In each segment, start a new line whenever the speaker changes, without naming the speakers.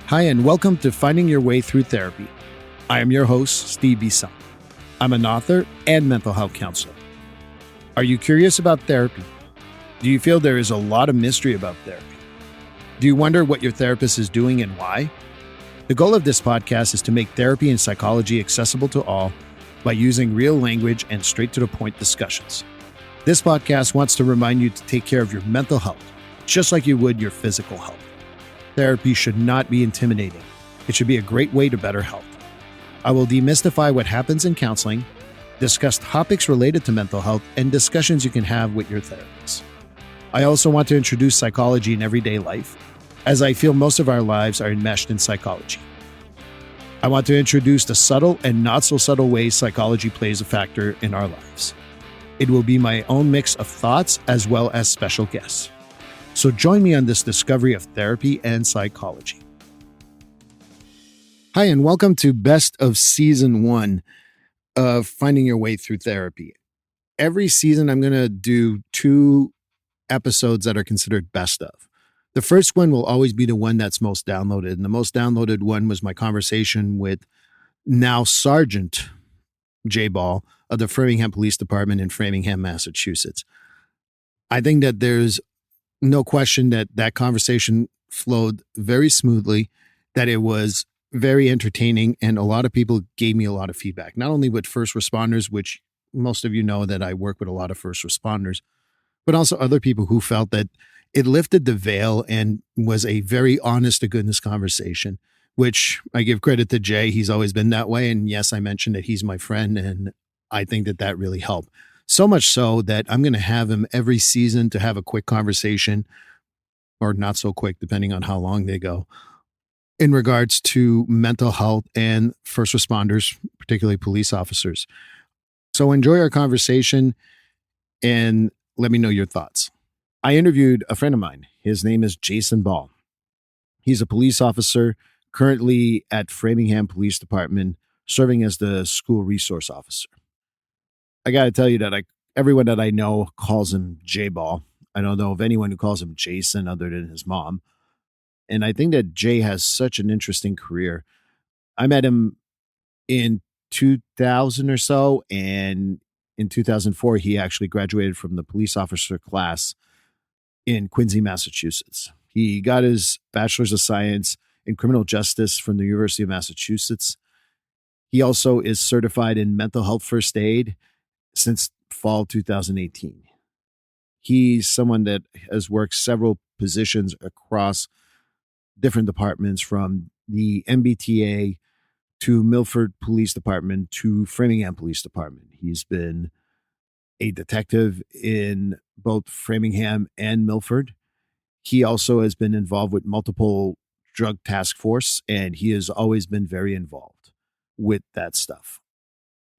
Hi, and welcome to Finding Your Way Through Therapy. I am your host, Steve Bisson. I'm an author and mental health counselor. Are you curious about therapy? Do you feel there is a lot of mystery about therapy? Do you wonder what your therapist is doing and why? The goal of this podcast is to make therapy and psychology accessible to all by using real language and straight-to-the-point discussions. This podcast wants to remind you to take care of your mental health, just like you would your physical health. Therapy should not be intimidating. It should be a great way to better health. I will demystify what happens in counseling, discuss topics related to mental health, and discussions you can have with your therapist. I also want to introduce psychology in everyday life, as I feel most of our lives are enmeshed in psychology. I want to introduce the subtle and not so subtle ways psychology plays a factor in our lives. It will be my own mix of thoughts as well as special guests. So join me on this discovery of therapy and psychology. Hi, and welcome to Best of Season 1 of Finding Your Way Through Therapy. Every season, I'm going to do 2 episodes that are considered best of. The first one will always be the one that's most downloaded. And the most downloaded one was my conversation with now Sergeant J. Ball of the Framingham Police Department in Framingham, Massachusetts. I think that there's no question that that conversation flowed very smoothly, that it was very entertaining, and a lot of people gave me a lot of feedback, not only with first responders, which most of you know that I work with a lot of first responders, but also other people who felt that it lifted the veil and was a very honest to goodness conversation, which I give credit to Jay. He's always been that way. And yes, I mentioned that he's my friend, and I think that that really helped. So much so that I'm going to have him every season to have a quick conversation, or not so quick, depending on how long they go, in regards to mental health and first responders, particularly police officers. So enjoy our conversation and let me know your thoughts. I interviewed a friend of mine. His name is Jason Ball. He's a police officer currently at Framingham Police Department, serving as the school resource officer. I got to tell you that everyone that I know calls him J-Ball. I don't know of anyone who calls him Jason other than his mom. And I think that Jay has such an interesting career. I met him in 2000 or so, and in 2004, he actually graduated from the police officer class in Quincy, Massachusetts. He got his bachelor's of science in criminal justice from the University of Massachusetts. He also is certified in mental health first aid since fall 2018. He's someone that has worked several positions across different departments, from the MBTA to Milford Police Department to Framingham Police Department. He's been a detective in both Framingham and Milford. He also has been involved with multiple drug task force, and he has always been very involved with that stuff.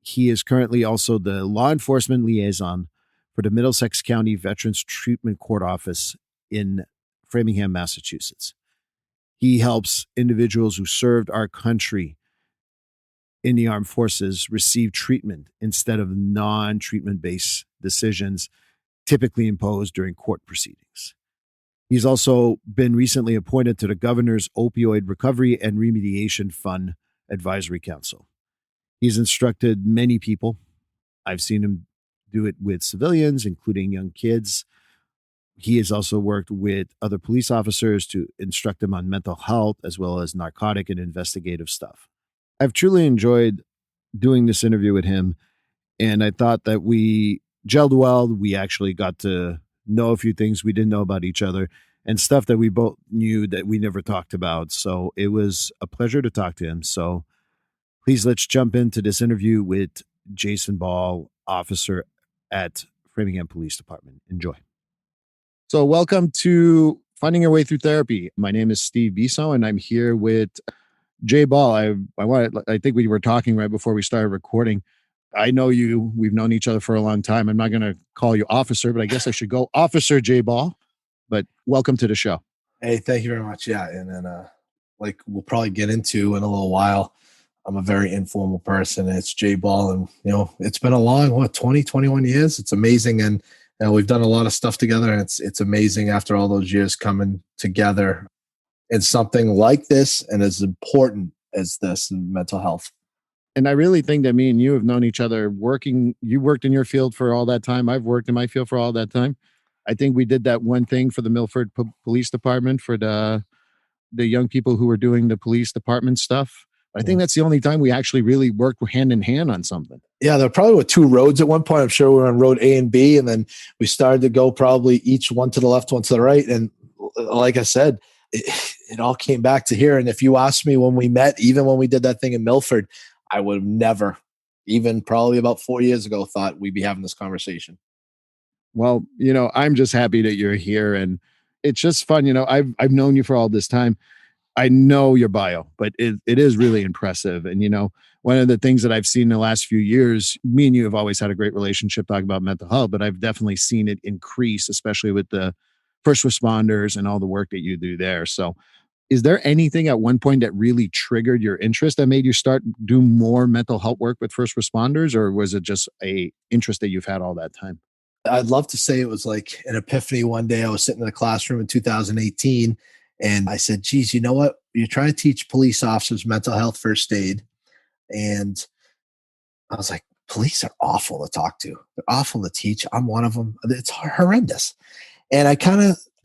He is currently also the law enforcement liaison for the Middlesex County Veterans Treatment Court Office in Framingham, Massachusetts. He helps individuals who served our country in the armed forces receive treatment instead of non-treatment based decisions typically imposed during court proceedings. He's also been recently appointed to the Governor's Opioid Recovery and Remediation Fund Advisory Council. He's instructed many people. I've seen him do it with civilians, including young kids. He has also worked with other police officers to instruct them on mental health as well as narcotic and investigative stuff. I've truly enjoyed doing this interview with him, and I thought that we gelled well. We actually got to know a few things we didn't know about each other and stuff that we both knew that we never talked about. So it was a pleasure to talk to him. So please, let's jump into this interview with Jason Ball, officer at Framingham Police Department. Enjoy. So welcome to Finding Your Way Through Therapy. My name is Steve Bisson, and I'm here with Jay Ball. I think we were talking right before we started recording. I know you. We've known each other for a long time. I'm not going to call you officer, but I guess I should go Officer Jay Ball. But welcome to the show.
Hey, thank you very much. Yeah, and then like we'll probably get into in a little while, I'm a very informal person. It's Jay Ball, and it's been a long 21 years. It's amazing, and we've done a lot of stuff together, and it's amazing after all those years coming together. in something like this and as important as this in mental health.
And I really think that me and you have known each other working. You worked in your field for all that time. I've worked in my field for all that time. I think we did that one thing for the Milford Police Department for the young people who were doing the police department stuff. I think that's the only time we actually really worked hand in hand on something.
Yeah, there probably were two roads at one point. I'm sure we were on road A and B, and then we started to go probably each one to the left, one to the right. And like I said, it all came back to here. And if you asked me when we met, even when we did that thing in Milford, I would have never, even probably about 4 years ago, thought we'd be having this conversation.
Well, I'm just happy that you're here, and it's just fun. I've known you for all this time. I know your bio, but it is really impressive. And one of the things that I've seen in the last few years, me and you have always had a great relationship talking about mental health, but I've definitely seen it increase, especially with the first responders and all the work that you do there. So is there anything at one point that really triggered your interest that made you start do more mental health work with first responders, or was it just a interest that you've had all that time?
I'd love to say it was like an epiphany one day. I was sitting in a classroom in 2018 and I said, geez, you know what? You're trying to teach police officers mental health first aid. And I was like, police are awful to talk to. They're awful to teach. I'm one of them. It's horrendous. And I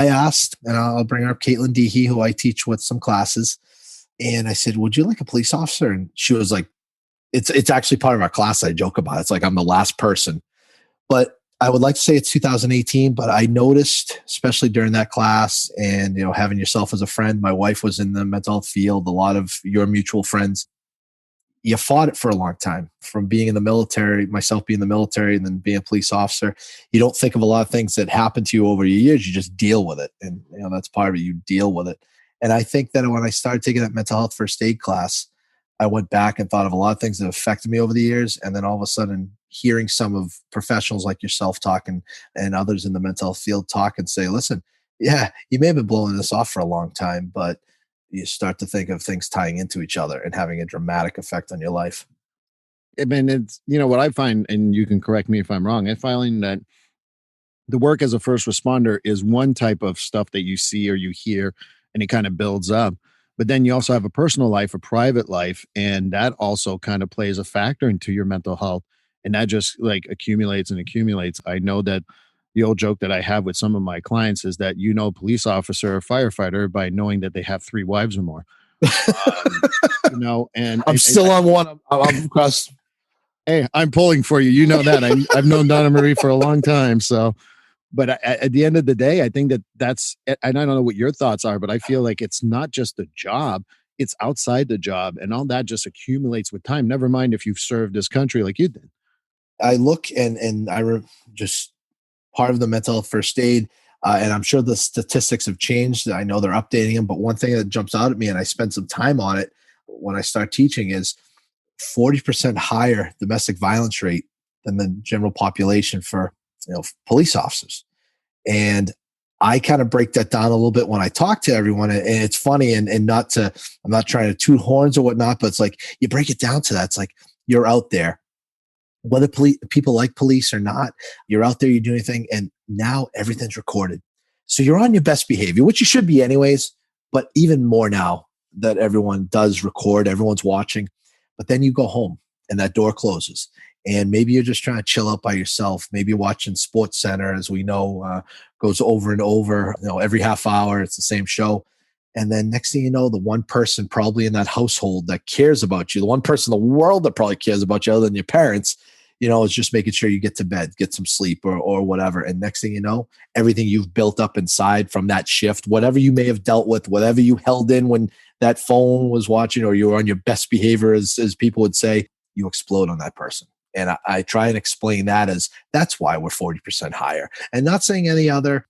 asked, and I'll bring up Caitlin Dehe, who I teach with some classes. And I said, would you like a police officer? And she was like, it's actually part of our class. I joke about it. It's like I'm the last person. But I would like to say it's 2018, but I noticed, especially during that class and, having yourself as a friend, my wife was in the mental health field, a lot of your mutual friends, you fought it for a long time from being in the military, myself being in the military and then being a police officer. You don't think of a lot of things that happen to you over your years. You just deal with it. And, that's part of it. You deal with it. And I think that when I started taking that mental health first aid class, I went back and thought of a lot of things that affected me over the years. And then all of a sudden hearing some of professionals like yourself talking and others in the mental health field talk and say, listen, yeah, you may have been blowing this off for a long time, but you start to think of things tying into each other and having a dramatic effect on your life.
I mean, it's, what I find, and you can correct me if I'm wrong, I find that the work as a first responder is one type of stuff that you see or you hear, and it kind of builds up. But then you also have a personal life, a private life, and that also kind of plays a factor into your mental health. And that just like accumulates and accumulates. I know that the old joke that I have with some of my clients is that police officer or firefighter by knowing that they have three wives or more. Um, and
I'm still on one. I'm across.
Hey, I'm pulling for you. You know that. I've known Donna Marie for a long time. So, but at the end of the day, I think that's, and I don't know what your thoughts are, but I feel like it's not just the job, it's outside the job. And all that just accumulates with time. Never mind if you've served this country like you did.
I look and just part of the mental health first aid. And I'm sure the statistics have changed. I know they're updating them, but one thing that jumps out at me, and I spent some time on it when I start teaching, is 40% higher domestic violence rate than the general population for police officers. And I kind of break that down a little bit when I talk to everyone. And it's funny and I'm not trying to toot horns or whatnot, but it's like you break it down to that. It's like you're out there, whether people like police or not, you're out there, you're doing anything, and now everything's recorded. So you're on your best behavior, which you should be anyways, but even more now that everyone does record, everyone's watching. But then you go home and that door closes. And maybe you're just trying to chill out by yourself. Maybe you're watching Sports Center, as we know, goes over and over, every half hour, it's the same show. And then next thing you know, the one person probably in that household that cares about you, the one person in the world that probably cares about you other than your parents, is just making sure you get to bed, get some sleep or whatever. And next thing you know, everything you've built up inside from that shift, whatever you may have dealt with, whatever you held in when that phone was watching or you were on your best behavior, as people would say, you explode on that person. And I try and explain that as that's why we're 40% higher. And not saying any other,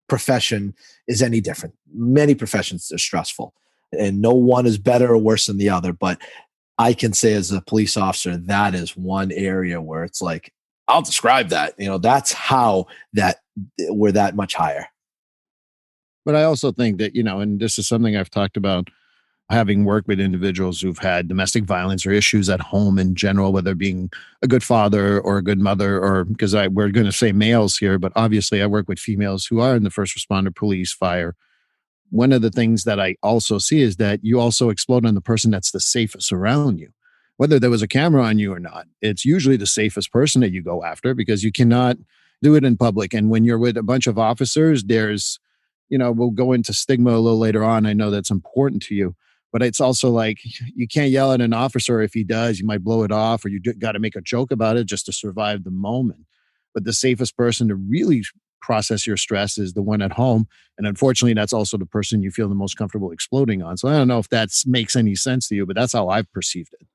profession is any different. Many professions are stressful and no one is better or worse than the other. But I can say as a police officer, that is one area where it's like, I'll describe that, that's how that we're that much higher.
But I also think that, and this is something I've talked about having worked with individuals who've had domestic violence or issues at home in general, whether being a good father or a good mother, or because we're going to say males here, but obviously I work with females who are in the first responder, police, fire. one of the things that I also see is that you also explode on the person that's the safest around you. Whether there was a camera on you or not, it's usually the safest person that you go after because you cannot do it in public. And when you're with a bunch of officers, there's, we'll go into stigma a little later on. I know that's important to you, but it's also like you can't yell at an officer. If he does, you might blow it off, or you got to make a joke about it just to survive the moment. But the safest person to really process your stress is the one at home. And unfortunately, that's also the person you feel the most comfortable exploding on. So I don't know if that makes any sense to you, but that's how I've perceived it.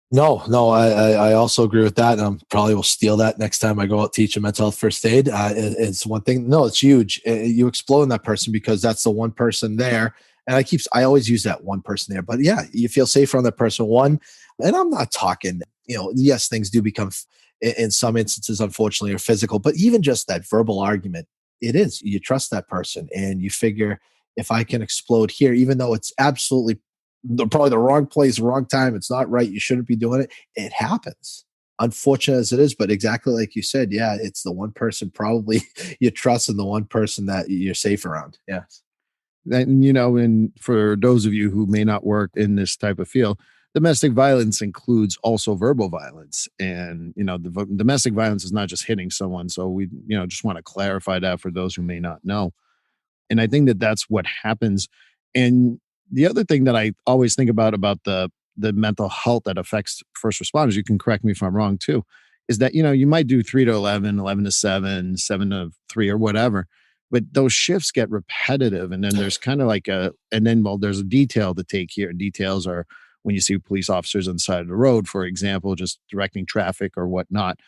No, no, I also agree with that. Probably will steal that next time I go out teaching mental health first aid. It's one thing. No, it's huge. You explode on that person because that's the one person there. And I always use that one person there. But yeah, you feel safer on that person. One, and I'm not talking, yes, things do become, in some instances, unfortunately, are physical, but even just that verbal argument, it is. You trust that person and you figure if I can explode here, even though it's absolutely probably the wrong place, wrong time. It's not right. You shouldn't be doing it. It happens. Unfortunate as it is, but exactly like you said, yeah, it's the one person probably you trust and the one person that you're safe around. Yeah.
And and for those of you who may not work in this type of field, domestic violence includes also verbal violence. And domestic violence is not just hitting someone. So we just want to clarify that for those who may not know. And I think that that's what happens. And the other thing that I always think about the mental health that affects first responders, you can correct me if I'm wrong too, is that you might do 3 to 11, 11 to 7, 7 to 3 or whatever, but those shifts get repetitive. And then there's kind of like there's a detail to take here. Details are when you see police officers on the side of the road, for example, just directing traffic or whatnot,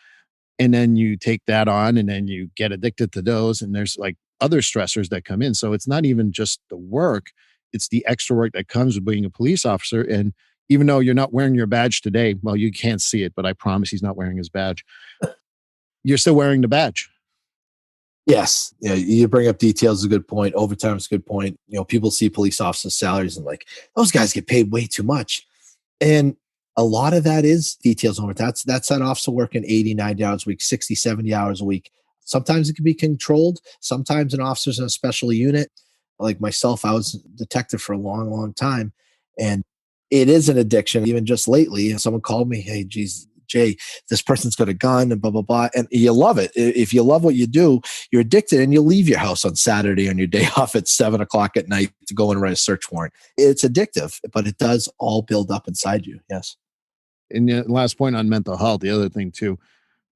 and then you take that on and then you get addicted to those, and there's like other stressors that come in. So it's not even just the work, it's the extra work that comes with being a police officer. And even though you're not wearing your badge today, well, you can't see it, but I promise he's not wearing his badge, you're still wearing the badge.
Yes. Yeah. You bring up details is a good point. Overtime is a good point. People see police officers' salaries and like, those guys get paid way too much. And a lot of that is details on it. That's that officer working 80, 90 hours a week, 60, 70 hours a week. Sometimes it can be controlled. Sometimes an officer's in a special unit. Like myself, I was a detective for a long, long time. And it is an addiction. Even just lately, someone called me, hey, geez, Jay, this person's got a gun and blah, blah, blah. And you love it. If you love what you do, you're addicted and you'll leave your house on Saturday on your day off at 7 o'clock at night to go and write a search warrant. It's addictive, but it does all build up inside you. Yes.
And the last point on mental health, the other thing too,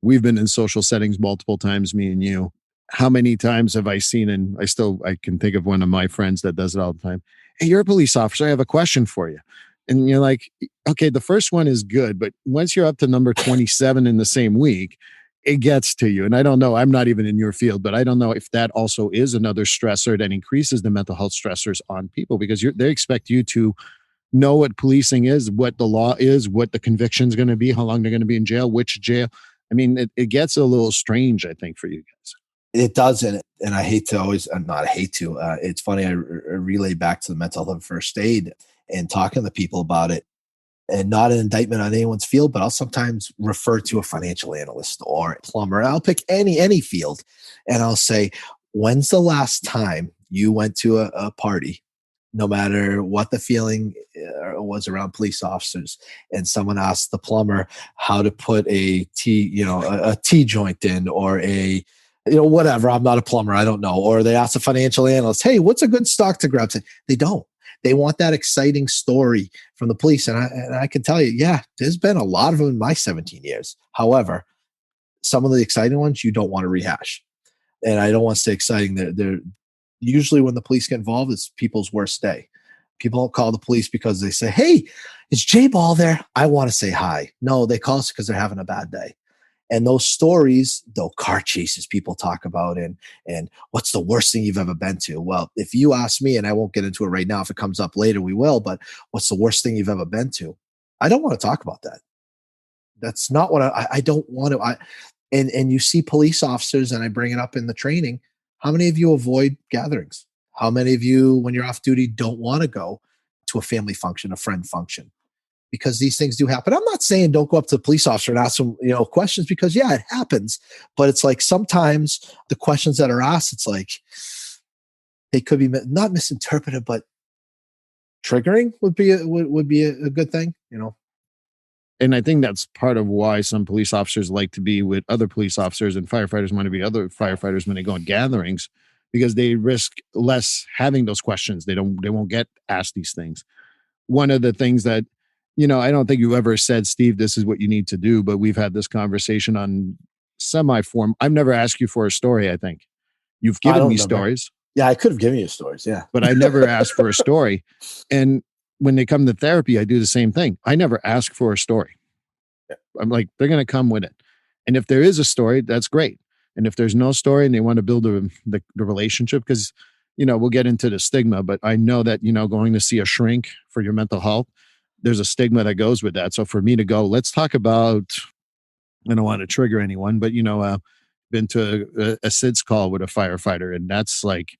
we've been in social settings multiple times, me and you. How many times have I seen, and I can think of one of my friends that does it all the time. Hey, you're a police officer. I have a question for you. And you're like, okay, the first one is good, but once you're up to number 27 in the same week, it gets to you. And I don't know, I'm not even in your field, but I don't know if that also is another stressor that increases the mental health stressors on people because they expect you to know what policing is, what the law is, what the conviction is going to be, how long they're going to be in jail, which jail. I mean, it gets a little strange, I think, for you guys.
It does. And I hate to always, not hate to, it's funny. I relay back to the mental health first aid and talking to people about it and not an indictment on anyone's field, but I'll sometimes refer to a financial analyst or a plumber. I'll pick any field and I'll say, when's the last time you went to a party, no matter what the feeling was around police officers, and someone asked the plumber how to put a T joint in or whatever. I'm not a plumber. I don't know. Or they ask a financial analyst, hey, what's a good stock to grab? They don't. They want that exciting story from the police. And I can tell you, yeah, there's been a lot of them in my 17 years. However, some of the exciting ones you don't want to rehash. And I don't want to say exciting. They're usually when the police get involved, it's people's worst day. People don't call the police because they say, hey, is J Ball there? I want to say hi. No, they call us because they're having a bad day. And those stories, though, car chases people talk about, and what's the worst thing you've ever been to? Well, if you ask me, and I won't get into it right now, if it comes up later, we will. But what's the worst thing you've ever been to? I don't want to talk about that. That's not what I don't want to. And you see police officers, and I bring it up in the training. How many of you avoid gatherings? How many of you, when you're off duty, don't want to go to a family function, a friend function? Because these things do happen. I'm not saying don't go up to the police officer and ask them, questions, because yeah, it happens. But it's like sometimes the questions that are asked, it's like, they could be not misinterpreted, but triggering would be a good thing, you know.
And I think that's part of why some police officers like to be with other police officers and firefighters want to be other firefighters when they go on gatherings, because they risk less having those questions. They won't get asked these things. One of the things that, I don't think you ever said, Steve, this is what you need to do, but we've had this conversation on semi form. I've never asked you for a story. I think you've
I
given
don't
me
remember.
stories,
Yeah, I could have given you stories. Yeah.
but I never asked for a story. And when they come to therapy, I do the same thing. I never ask for a story. I'm like, they're going to come with it. And if there is a story, that's great. And if there's no story and they want to build the relationship, because, we'll get into the stigma, but I know that, going to see a shrink for your mental health, there's a stigma that goes with that. So for me to go, let's talk about, I don't want to trigger anyone, but, been to a SIDS call with a firefighter. And that's like,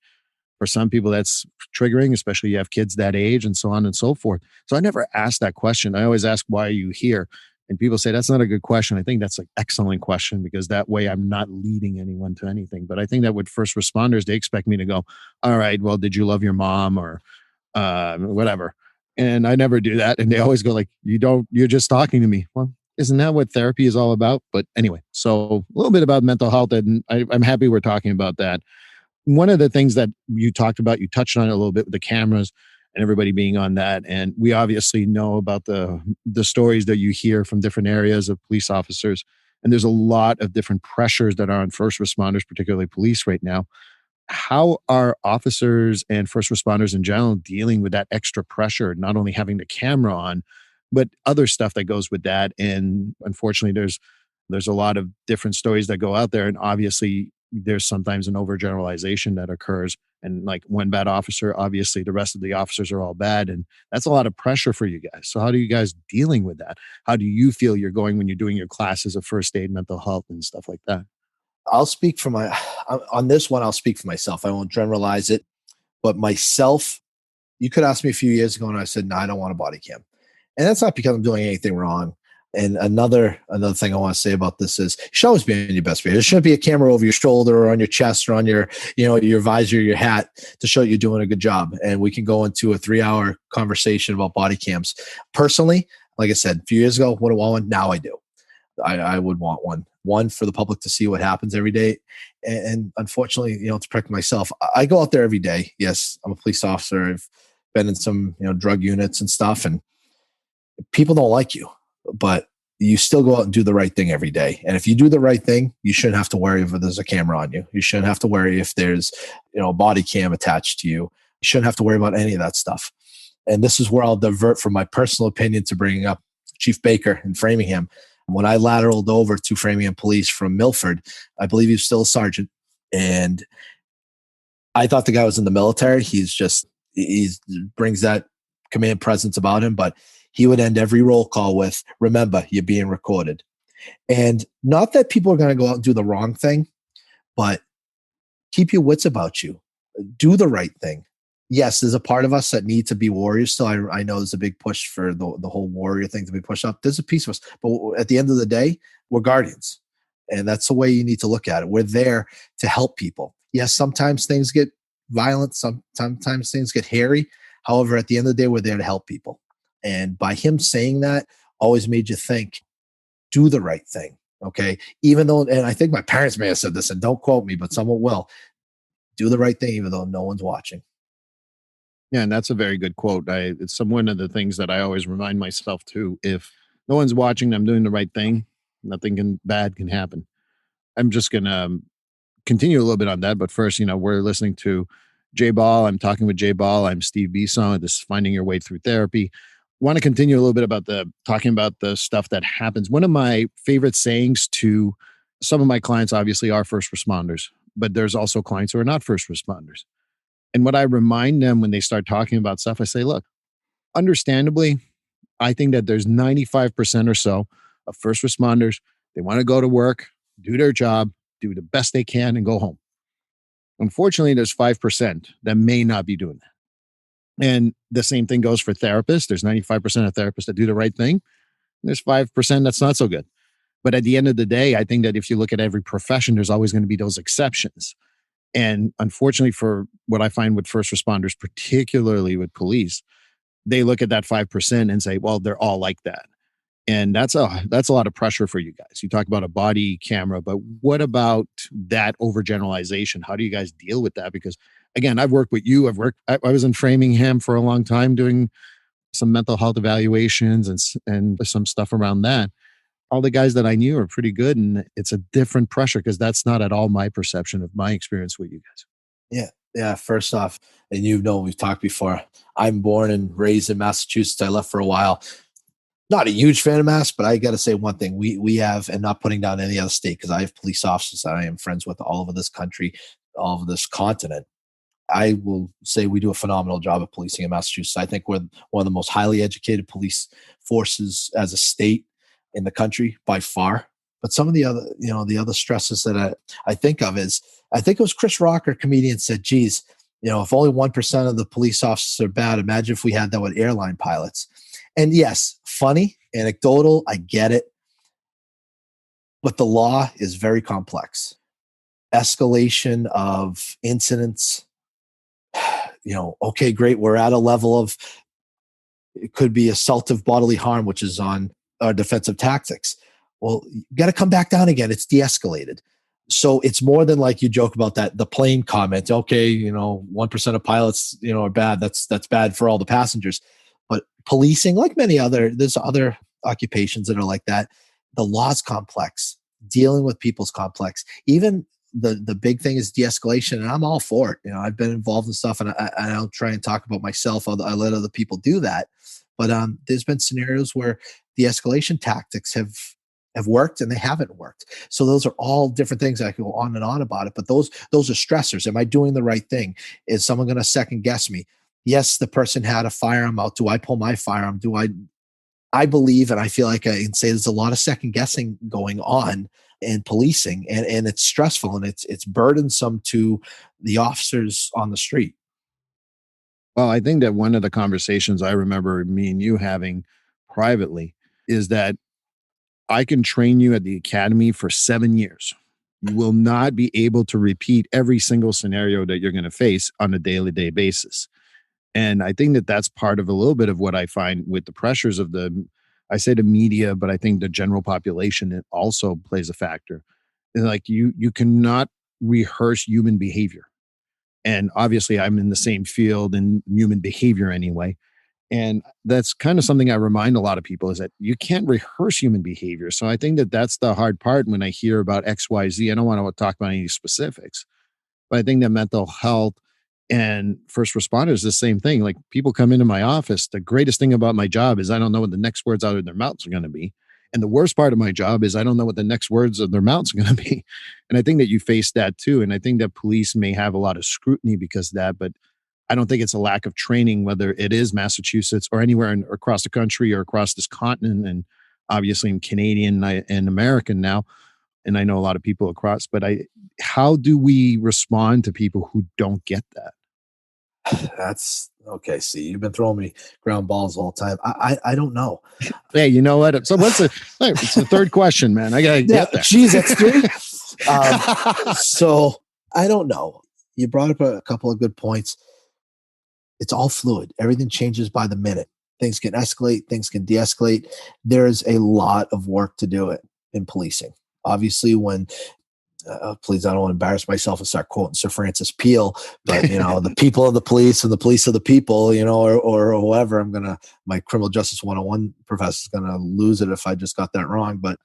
for some people, that's triggering, especially you have kids that age and so on and so forth. So I never asked that question. I always ask, why are you here? And people say, that's not a good question. I think that's an excellent question, because that way I'm not leading anyone to anything. But I think that with first responders, they expect me to go, all right, well, did you love your mom or whatever? And I never do that. And they always go like, you're just talking to me. Well, isn't that what therapy is all about? But anyway, so a little bit about mental health. And I'm happy we're talking about that. One of the things that you talked about, you touched on it a little bit with the cameras and everybody being on that. And we obviously know about the stories that you hear from different areas of police officers. And there's a lot of different pressures that are on first responders, particularly police right now. How are officers and first responders in general dealing with that extra pressure, not only having the camera on, but other stuff that goes with that? And unfortunately, there's a lot of different stories that go out there, and obviously there's sometimes an overgeneralization that occurs. And like one bad officer, obviously the rest of the officers are all bad, and that's a lot of pressure for you guys. So how do you guys dealing with that? How do you feel you're going when you're doing your classes of first aid, mental health, and stuff like that?
I'll speak for my on this one. I'll speak for myself. I won't generalize it, but myself. You could ask me a few years ago, and I said, "No, I don't want a body cam," and that's not because I'm doing anything wrong. And another thing I want to say about this is you should always be on your best behavior. There shouldn't be a camera over your shoulder or on your chest or on your, your visor, your hat to show you're doing a good job. And we can go into a 3-hour conversation about body cams. Personally, like I said, a few years ago, would have want one. Now I do. I would want one for the public to see what happens every day. And unfortunately, to protect myself, I go out there every day. Yes, I'm a police officer. I've been in some, drug units and stuff, and people don't like you, but you still go out and do the right thing every day. And if you do the right thing, you shouldn't have to worry if there's a camera on you. You shouldn't have to worry if there's, a body cam attached to you. You shouldn't have to worry about any of that stuff. And this is where I'll divert from my personal opinion to bringing up Chief Baker in Framingham. When I lateraled over to Framingham Police from Milford, I believe he was still a sergeant. And I thought the guy was in the military. He brings that command presence about him, but he would end every roll call with, remember, you're being recorded. And not that people are going to go out and do the wrong thing, but keep your wits about you. Do the right thing. Yes, there's a part of us that need to be warriors still. I know there's a big push for the whole warrior thing to be pushed up. There's a piece of us. But at the end of the day, we're guardians. And that's the way you need to look at it. We're there to help people. Yes, sometimes things get violent. Sometimes things get hairy. However, at the end of the day, we're there to help people. And by him saying that always made you think, do the right thing. Okay. Even though, and I think my parents may have said this, and don't quote me, but someone will, do the right thing, even though no one's watching.
Yeah, and that's a very good quote. It's one of the things that I always remind myself too. If no one's watching, I'm doing the right thing. Bad can happen. I'm just gonna continue a little bit on that, but first, we're listening to Jay Ball. I'm talking with Jay Ball. I'm Steve Bisson. This is Finding Your Way Through Therapy. Want to continue a little bit about talking about the stuff that happens. One of my favorite sayings to some of my clients obviously are first responders, but there's also clients who are not first responders. And what I remind them when they start talking about stuff, I say, look, understandably, I think that there's 95% or so of first responders. They want to go to work, do their job, do the best they can, and go home. Unfortunately, there's 5% that may not be doing that. And the same thing goes for therapists. There's 95% of therapists that do the right thing. There's 5% that's not so good. But at the end of the day, I think that if you look at every profession, there's always going to be those exceptions. And unfortunately, for what I find with first responders, particularly with police, they look at that 5% and say, well, they're all like that. And that's a lot of pressure for you guys. You talk about a body camera, but what about that overgeneralization? How do you guys deal with that? Because again, I've worked with you. I was in Framingham for a long time doing some mental health evaluations and some stuff around that. All the guys that I knew are pretty good, and it's a different pressure because that's not at all my perception of my experience with you guys.
Yeah. Yeah. First off, and we've talked before. I'm born and raised in Massachusetts. I left for a while. Not a huge fan of Mass, but I got to say one thing: we have, and not putting down any other state, because I have police officers that I am friends with all over this country, all over this continent. I will say we do a phenomenal job of policing in Massachusetts. I think we're one of the most highly educated police forces as a state in the country by far. But some of the other stresses that I think of is, I think it was Chris Rock, our comedian, said, geez, if only 1% of the police officers are bad, imagine if we had that with airline pilots. And yes, funny, anecdotal, I get it. But the law is very complex. Escalation of incidents, okay, great. We're at a level of, it could be assaultive bodily harm, which is on our defensive tactics. Well, you got to come back down again. It's de-escalated. So it's more than like you joke about that, the plane comment. Okay, 1% of pilots, are bad. That's bad for all the passengers. But policing, like there's other occupations that are like that. The law's complex. Dealing with people's complex. Even the big thing is de-escalation, and I'm all for it. I've been involved in stuff, and I don't try and talk about myself. I let other people do that. But there's been scenarios where the escalation tactics have worked and they haven't worked. So those are all different things. I can go on and on about it, but those are stressors. Am I doing the right thing? Is someone going to second guess me? Yes, the person had a firearm out. Do I pull my firearm? I believe, and I feel like I can say there's a lot of second guessing going on in policing, and it's stressful and it's burdensome to the officers on the street.
Well, I think that one of the conversations I remember me and you having privately is that I can train you at the academy for 7 years. You will not be able to repeat every single scenario that you're going to face on a daily day basis. And I think that that's part of a little bit of what I find with the pressures of I say the media, but I think the general population, it also plays a factor. And like you cannot rehearse human behavior. And obviously I'm in the same field in human behavior anyway. And that's kind of something I remind a lot of people is that you can't rehearse human behavior. So I think that that's the hard part when I hear about XYZ. I don't want to talk about any specifics, but I think that mental health and first responders, the same thing. Like people come into my office. The greatest thing about my job is I don't know what the next words out of their mouths are going to be. And the worst part of my job is I don't know what the next words of their mouths are going to be. And I think that you face that too. And I think that police may have a lot of scrutiny because of that, but I don't think it's a lack of training, whether it is Massachusetts or anywhere across the country or across this continent. And obviously I'm Canadian and American now. And I know a lot of people across, but how do we respond to people who don't get that?
That's okay. See, you've been throwing me ground balls all the time. I don't know.
Hey, you know what? So it's the third question, man. I gotta
Yeah,
get there.
geez, that's three. So I don't know. You brought up a couple of good points. It's all fluid. Everything changes by the minute. Things can escalate, things can de-escalate. There's a lot of work to do it in policing. Obviously, when please, I don't want to embarrass myself and start quoting Sir Francis Peel, but the people of the police and the police of the people, or whoever. My criminal justice 101 professor is gonna lose it if I just got that wrong. But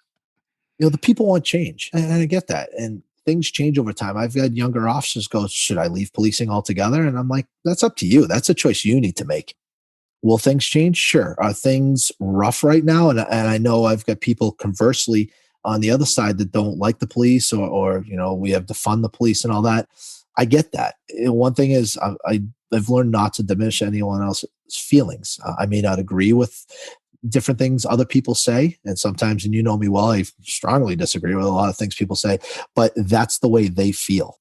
the people want change, and I get that. And things change over time. I've had younger officers go, should I leave policing altogether? And I'm like, that's up to you. That's a choice you need to make. Will things change? Sure. Are things rough right now? And I know I've got people conversely on the other side that don't like the police, or we have to fund the police and all that. I get that. One thing is I've learned not to diminish anyone else's feelings. I may not agree with different things other people say, and sometimes, and you know me well, I strongly disagree with a lot of things people say, but that's the way they feel.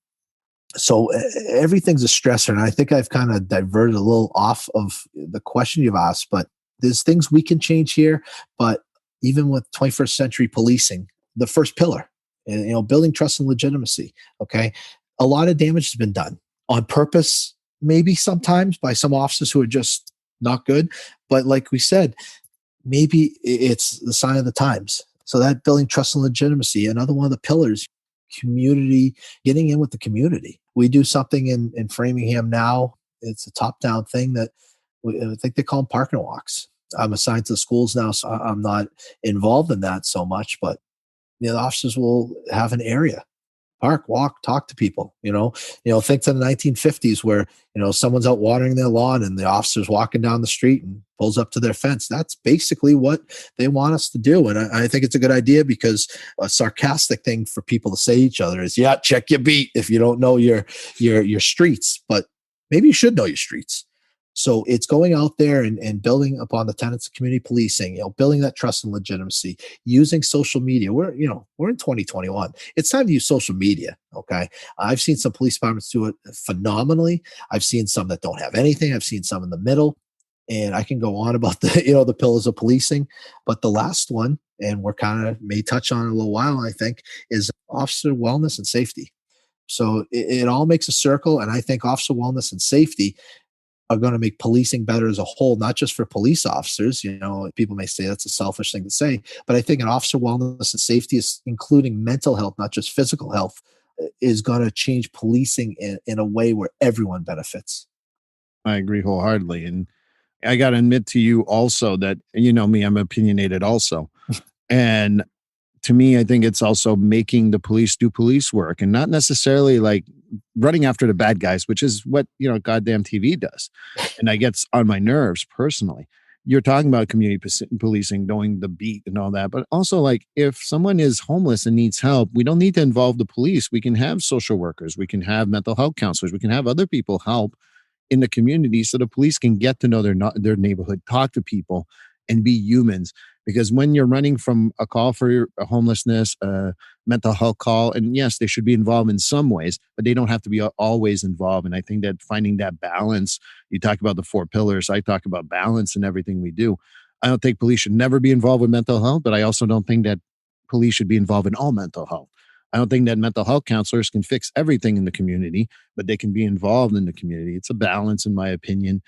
So everything's a stressor, and I think I've kind of diverted a little off of the question you've asked, but there's things we can change here. But even with 21st century policing, the first pillar, and building trust and legitimacy. Okay, a lot of damage has been done on purpose, maybe sometimes by some officers who are just not good. But like we said, maybe it's the sign of the times. So that building trust and legitimacy, another one of the pillars, community, getting in with the community. We do something in Framingham now. It's a top down thing that I think they call them parking walks. I'm assigned to the schools now, so I'm not involved in that so much, but the officers will have an area, park, walk, talk to people. Think to the 1950s where someone's out watering their lawn and the officer's walking down the street and pulls up to their fence. That's basically what they want us to do, and I think it's a good idea, because a sarcastic thing for people to say to each other is, "Yeah, check your beat if you don't know your streets," but maybe you should know your streets. So it's going out there and building upon the tenets of community policing, building that trust and legitimacy, using social media. We're in 2021. It's time to use social media. Okay. I've seen some police departments do it phenomenally. I've seen some that don't have anything. I've seen some in the middle. And I can go on about the pillars of policing. But the last one, and we're kind of may touch on in a little while, I think, is officer wellness and safety. So it all makes a circle. And I think officer wellness and safety are going to make policing better as a whole, not just for police officers. People may say that's a selfish thing to say, but I think an officer wellness and safety is including mental health, not just physical health, is going to change policing in a way where everyone benefits.
I agree wholeheartedly. And I got to admit to you also that, you know me, I'm opinionated also. And to me, I think it's also making the police do police work and not necessarily like running after the bad guys, which is what, goddamn TV does. And I gets on my nerves personally. You're talking about community policing, knowing the beat and all that. But also, like, if someone is homeless and needs help, we don't need to involve the police. We can have social workers, we can have mental health counselors, we can have other people help in the community so the police can get to know their neighborhood, talk to people, and be humans. Because when you're running from a call for homelessness, a mental health call, and yes, they should be involved in some ways, but they don't have to be always involved. And I think that finding that balance, you talk about the four pillars, I talk about balance in everything we do. I don't think police should never be involved with mental health, but I also don't think that police should be involved in all mental health. I don't think that mental health counselors can fix everything in the community, but they can be involved in the community. It's a balance, in my opinion.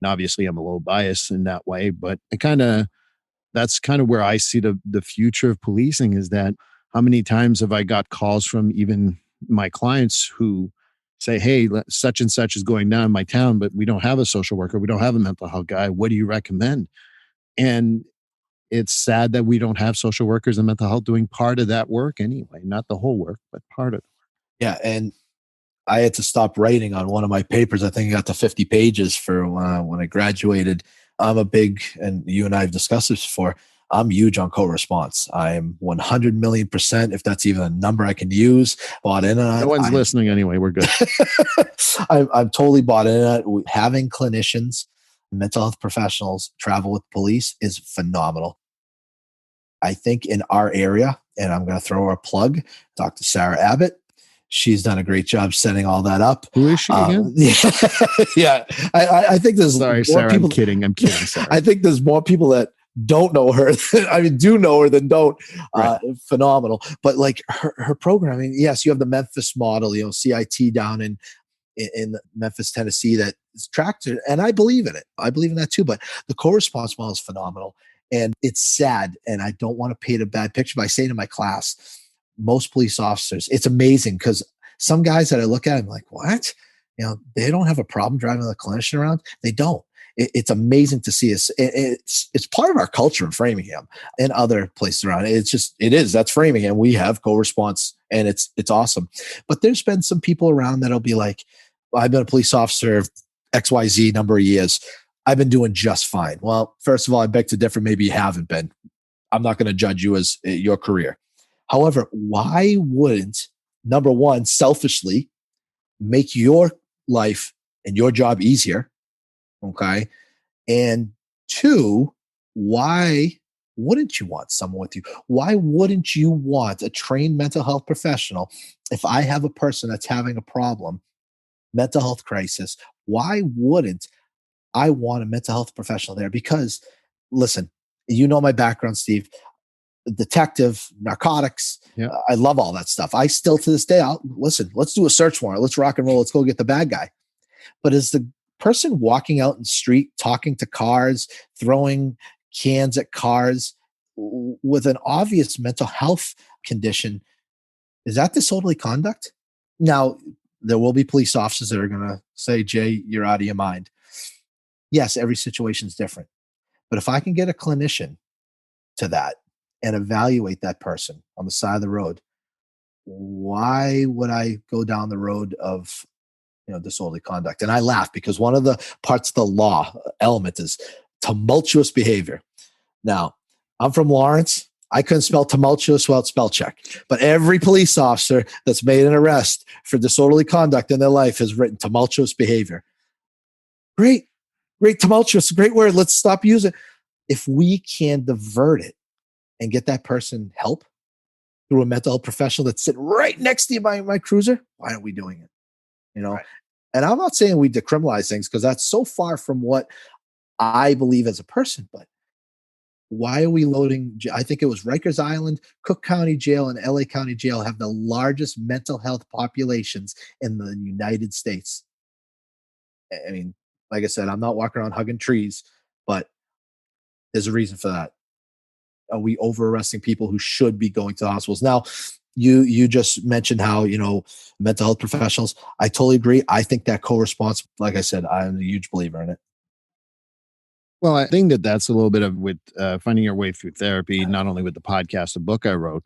And obviously, I'm a little biased in that way, but that's kind of where I see the future of policing is that how many times have I got calls from even my clients who say, "Hey, such and such is going down in my town, but we don't have a social worker, we don't have a mental health guy. What do you recommend?" And it's sad that we don't have social workers and mental health doing part of that work anyway, not the whole work, but part of it.
Yeah. And I had to stop writing on one of my papers. I think I got to 50 pages for when I graduated. I'm a big, and you and I have discussed this before, I'm huge on co-response. I'm 100 million%, if that's even a number I can use, bought in on
No
it.
one's listening anyway. We're good.
I'm totally bought in on it. Having clinicians, mental health professionals travel with police is phenomenal. I think in our area, and I'm going to throw her a plug, Dr. Sarah Abbott. She's done a great job setting all that up.
Who is she again?
Yeah, yeah. I think there's
Sorry,
more
Sarah.
people.
I'm kidding. I'm kidding, Sarah.
I think there's more people that don't know her. I mean, do know her than don't.
Right.
Phenomenal. But like her programming, yes, you have the Memphis model, CIT down in Memphis, Tennessee, that is tracked, and I believe in it. I believe in that too. But the co-response model is phenomenal, and it's sad. And I don't want to paint a bad picture, but I say to my class, most police officers, it's amazing because some guys that I look at, I'm like, what? They don't have a problem driving a clinician around. They don't. It's amazing to see us. It's part of our culture in Framingham and other places around. It is. That's Framingham. We have co-response, and it's awesome. But there's been some people around that'll be like, well, I've been a police officer XYZ number of years. I've been doing just fine. Well, first of all, I beg to differ. Maybe you haven't been. I'm not going to judge you as your career. However, why wouldn't, number one, selfishly make your life and your job easier? Okay. And two, why wouldn't you want someone with you? Why wouldn't you want a trained mental health professional? If I have a person that's having a problem, mental health crisis, why wouldn't I want a mental health professional there? Because listen, my background, Steve. detective, narcotics.
Yeah.
I love all that stuff. I still to this day, listen, let's do a search warrant. Let's rock and roll. Let's go get the bad guy. But as the person walking out in the street, talking to cars, throwing cans at cars with an obvious mental health condition, is that disorderly conduct? Now, there will be police officers that are going to say, Jay, you're out of your mind. Yes, every situation is different. But if I can get a clinician to that and evaluate that person on the side of the road, why would I go down the road of disorderly conduct? And I laugh because one of the parts of the law element is tumultuous behavior. Now, I'm from Lawrence. I couldn't spell tumultuous without spell check. But every police officer that's made an arrest for disorderly conduct in their life has written tumultuous behavior. Great, tumultuous, great word. Let's stop using it. If we can divert it and get that person help through a mental health professional that's sitting right next to you by my cruiser, why aren't we doing it? Right. And I'm not saying we decriminalize things because that's so far from what I believe as a person, but why are we loading? I think it was Rikers Island, Cook County Jail, and LA County Jail have the largest mental health populations in the United States. I mean, like I said, I'm not walking around hugging trees, but there's a reason for that. Are we over arresting people who should be going to the hospitals? Now, you just mentioned how mental health professionals. I totally agree. I think that co-response, like I said, I'm a huge believer in it.
Well, I think that's a little bit of with finding your way through therapy, not only with the podcast, the book I wrote,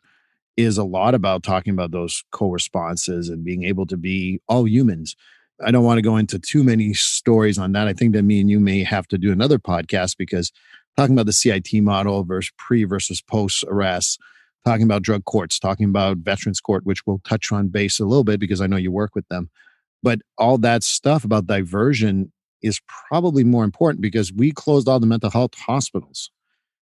is a lot about talking about those co-responses and being able to be all humans. I don't want to go into too many stories on that. I think that me and you may have to do another podcast because talking about the CIT model versus pre versus post arrest, talking about drug courts, talking about veterans court, which we'll touch on base a little bit because I know you work with them. But all that stuff about diversion is probably more important because we closed all the mental health hospitals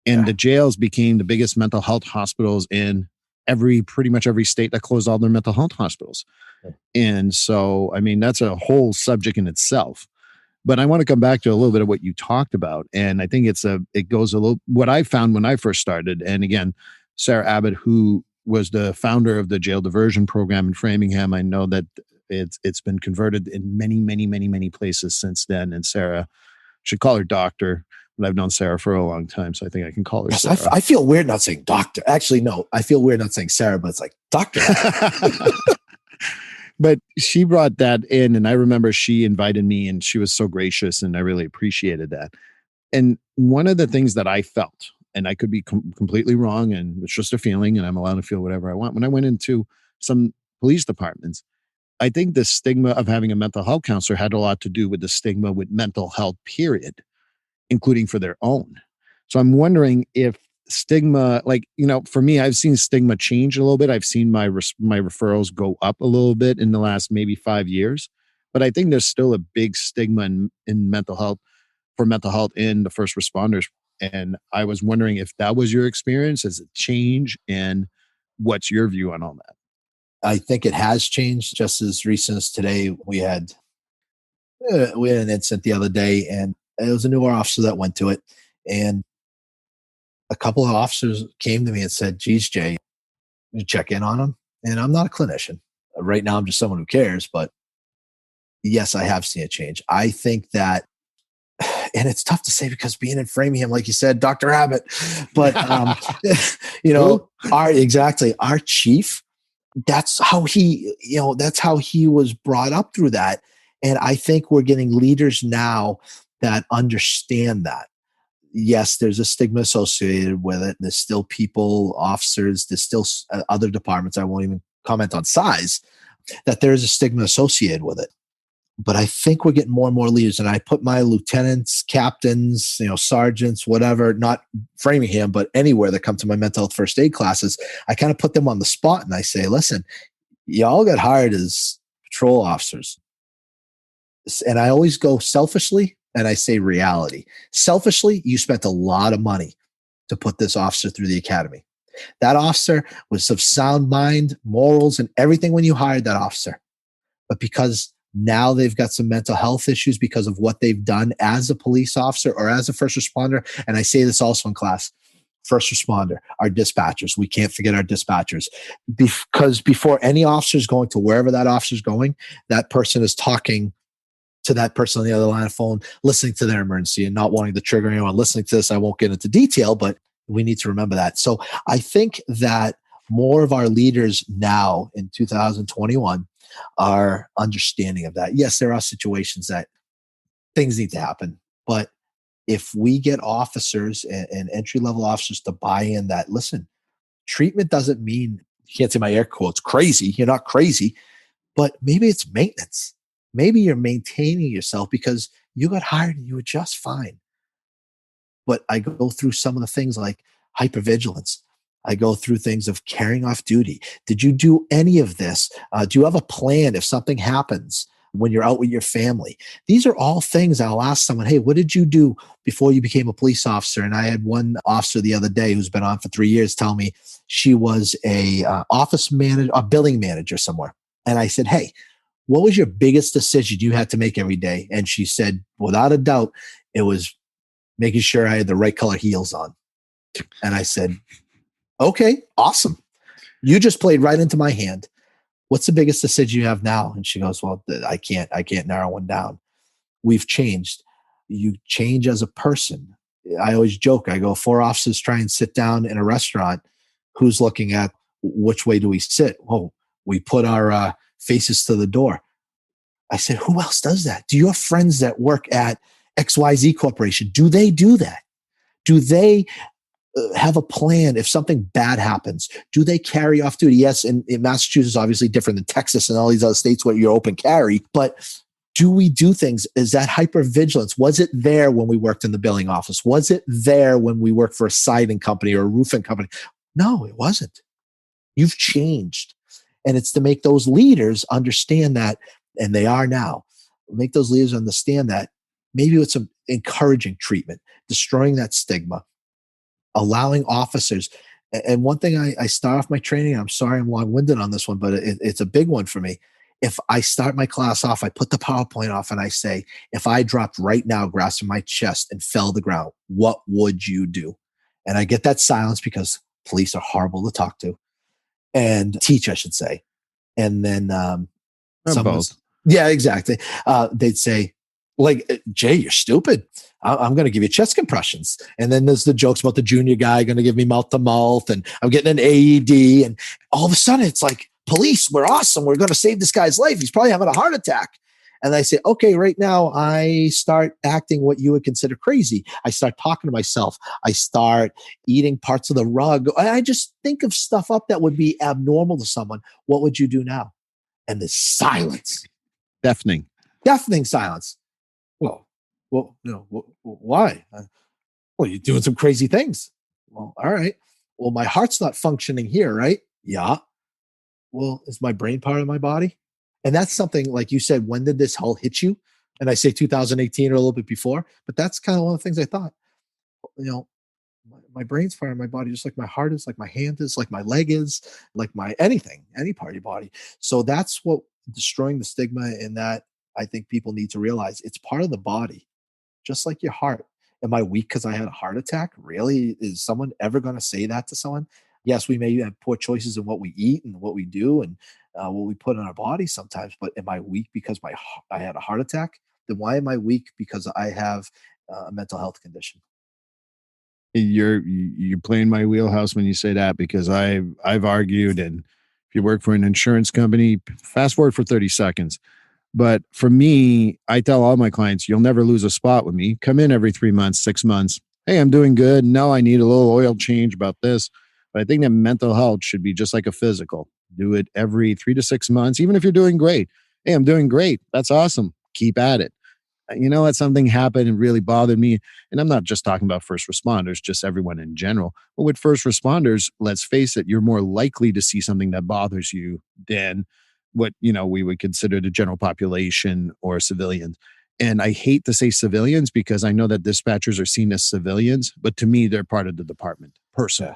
and the jails became the biggest mental health hospitals in pretty much every state that closed all their mental health hospitals. And so, I mean, that's a whole subject in itself. But I want to come back to a little bit of what you talked about. And I think it goes a little, what I found when I first started. And again, Sarah Abbott, who was the founder of the jail diversion program in Framingham, I know that it's been converted in many, many, many, many places since then. And Sarah, should call her doctor, but I've known Sarah for a long time, so I think I can call her Sarah.
I feel weird not saying doctor. Actually, no, I feel weird not saying Sarah, but it's like doctor.
But she brought that in, and I remember she invited me, and she was so gracious, and I really appreciated that. And one of the things that I felt, and I could be completely wrong, and it's just a feeling, and I'm allowed to feel whatever I want. When I went into some police departments, I think the stigma of having a mental health counselor had a lot to do with the stigma with mental health, period, including for their own. So I'm wondering if stigma, like, for me, I've seen stigma change a little bit. I've seen my referrals go up a little bit in the last maybe 5 years, but I think there's still a big stigma in mental health in the first responders. And I was wondering if that was your experience. Has it changed? And what's your view on all that?
I think it has changed. Just as recent as today, we had an incident the other day, and it was a newer officer that went to it. And a couple of officers came to me and said, geez, Jay, you check in on him. And I'm not a clinician. Right now, I'm just someone who cares. But yes, I have seen a change. I think that, and it's tough to say because being in Framingham, like you said, Dr. Abbott, but, our chief, that's how he was brought up through that. And I think we're getting leaders now that understand that. Yes, there's a stigma associated with it. There's still people, officers, there's still other departments. I won't even comment on size, that there's a stigma associated with it. But I think we're getting more and more leaders. And I put my lieutenants, captains, sergeants, whatever, not Framingham, but anywhere that come to my mental health first aid classes, I kind of put them on the spot and I say, listen, y'all got hired as patrol officers. And I always go selfishly and I say reality. Selfishly, you spent a lot of money to put this officer through the academy. That officer was of sound mind, morals, and everything when you hired that officer. But because now they've got some mental health issues because of what they've done as a police officer or as a first responder, and I say this also in class, first responder, our dispatchers. We can't forget our dispatchers, because before any officer is going to wherever that officer is going, that person is talking to that person on the other line of phone, listening to their emergency and not wanting to trigger anyone. Listening to this, I won't get into detail, but we need to remember that. So I think that more of our leaders now in 2021 are understanding of that. Yes, there are situations that things need to happen, but if we get officers and entry level officers to buy in that, listen, treatment doesn't mean, you can't say my air quotes, crazy. You're not crazy, but maybe it's maintenance. Maybe you're maintaining yourself because you got hired and you were just fine. But I go through some of the things like hypervigilance. I go through things of carrying off duty. Did you do any of this? Do you have a plan if something happens when you're out with your family? These are all things I'll ask someone, hey, what did you do before you became a police officer? And I had one officer the other day who's been on for 3 years tell me she was a office manager, a billing manager somewhere. And I said, hey, what was your biggest decision you had to make every day? And she said, without a doubt, it was making sure I had the right color heels on. And I said, okay, awesome. You just played right into my hand. What's the biggest decision you have now? And she goes, well, I can't narrow one down. We've changed. You change as a person. I always joke. I go, 4 officers try and sit down in a restaurant. Who's looking at which way do we sit? Oh, we put our faces to the door. I said, who else does that? Do you have friends that work at XYZ Corporation? Do they do that? Do they have a plan if something bad happens? Do they carry off duty? Yes, in Massachusetts, obviously different than Texas and all these other states where you're open carry, but do we do things? Is that hypervigilance? Was it there when we worked in the billing office? Was it there when we worked for a siding company or a roofing company? No, it wasn't. You've changed. And it's to make those leaders understand that, and they are now, make those leaders understand that maybe with some encouraging treatment, destroying that stigma, allowing officers. And one thing I start off my training, I'm sorry I'm long winded on this one, but it's a big one for me. If I start my class off, I put the PowerPoint off and I say, if I dropped right now, grasping my chest and fell to the ground, what would you do? And I get that silence because police are horrible to talk to and teach, I should say. And then
Both.
yeah, exactly. They'd say, like, Jay, you're stupid. I'm going to give you chest compressions. And then there's the jokes about the junior guy going to give me mouth to mouth, and I'm getting an AED. And all of a sudden, it's like, police, we're awesome. We're going to save this guy's life. He's probably having a heart attack. And I say, okay, right now, I start acting what you would consider crazy. I start talking to myself. I start eating parts of the rug. I just think of stuff up that would be abnormal to someone. What would you do now? And there's silence.
Deafening.
Deafening silence. Why? Well, you're doing some crazy things. Well, all right. Well, my heart's not functioning here, right? Yeah. Well, is my brain part of my body? And that's something, like you said, when did this all hit you? And I say 2018 or a little bit before, but that's kind of one of the things I thought. You know, my brain's part of my body, just like my heart is, like my hand is, like my leg is, like my anything, any part of your body. So that's what destroying the stigma in that I think people need to realize it's part of the body, just like your heart. Am I weak because I had a heart attack? Really? Is someone ever going to say that to someone? Yes, we may have poor choices in what we eat and what we do and what we put in our body sometimes. But am I weak because I had a heart attack? Then why am I weak because I have a mental health condition?
You're playing my wheelhouse when you say that, because I've argued, and if you work for an insurance company, fast forward for 30 seconds. But for me, I tell all my clients, you'll never lose a spot with me. Come in every 3 months, 6 months. Hey, I'm doing good. No, I need a little oil change about this. But I think that mental health should be just like a physical. Do it every 3 to 6 months, even if you're doing great. Hey, I'm doing great. That's awesome. Keep at it. You know what, something happened and really bothered me. And I'm not just talking about first responders, just everyone in general. But with first responders, let's face it, you're more likely to see something that bothers you than what, we would consider the general population or civilians. And I hate to say civilians because I know that dispatchers are seen as civilians, but to me, they're part of the department personally.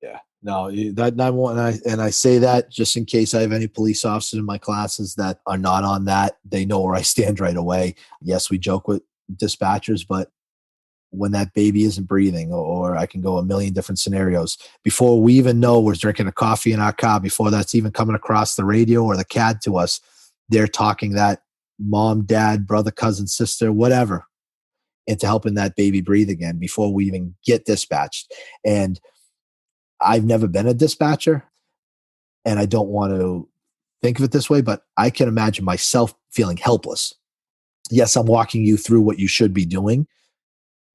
Yeah. No, that 911, and I say that just in case I have any police officers in my classes that are not on that. They know where I stand right away. Yes, we joke with dispatchers, but when that baby isn't breathing, or I can go a million different scenarios. Before we even know we're drinking a coffee in our car, before that's even coming across the radio or the CAD to us, they're talking that mom, dad, brother, cousin, sister, whatever, into helping that baby breathe again before we even get dispatched. And I've never been a dispatcher, and I don't want to think of it this way, but I can imagine myself feeling helpless. Yes, I'm walking you through what you should be doing,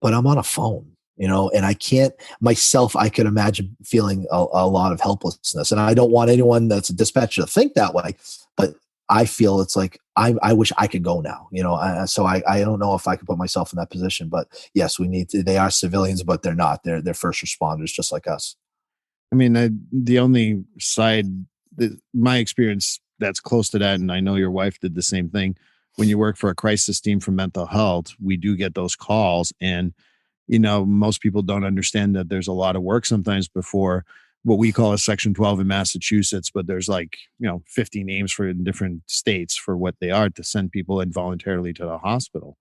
but I'm on a phone, and I can't myself, I could imagine feeling a lot of helplessness. And I don't want anyone that's a dispatcher to think that way, but I feel it's like, I wish I could go now, so I don't know if I could put myself in that position. But yes, they are civilians, but they're not. They're first responders just like us.
I mean, the only side, my experience that's close to that, and I know your wife did the same thing. When you work for a crisis team for mental health, we do get those calls, and most people don't understand that there's a lot of work sometimes before what we call a Section 12 in Massachusetts, but there's like 50 names for in different states for what they are to send people involuntarily to the hospital.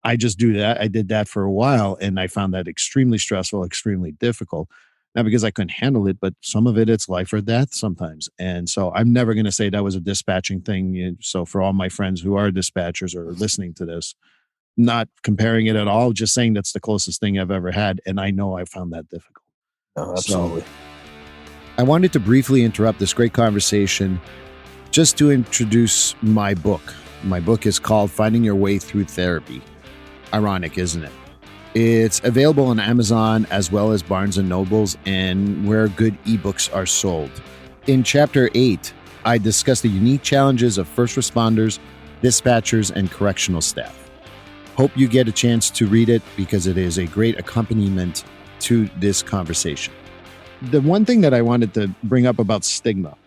I just do that. I did that for a while and I found that extremely stressful, extremely difficult. Not because I couldn't handle it, but some of it's life or death sometimes. And so I'm never going to say that was a dispatching thing. So for all my friends who are dispatchers or listening to this, not comparing it at all, just saying that's the closest thing I've ever had. And I know I found that difficult.
Oh,
So
absolutely.
I wanted to briefly interrupt this great conversation just to introduce my book. My book is called Finding Your Way Through Therapy. Ironic, isn't it? It's available on Amazon as well as Barnes & Nobles and where good ebooks are sold. In Chapter 8, I discuss the unique challenges of first responders, dispatchers, and correctional staff. Hope you get a chance to read it because it is a great accompaniment to this conversation. The one thing that I wanted to bring up about stigma,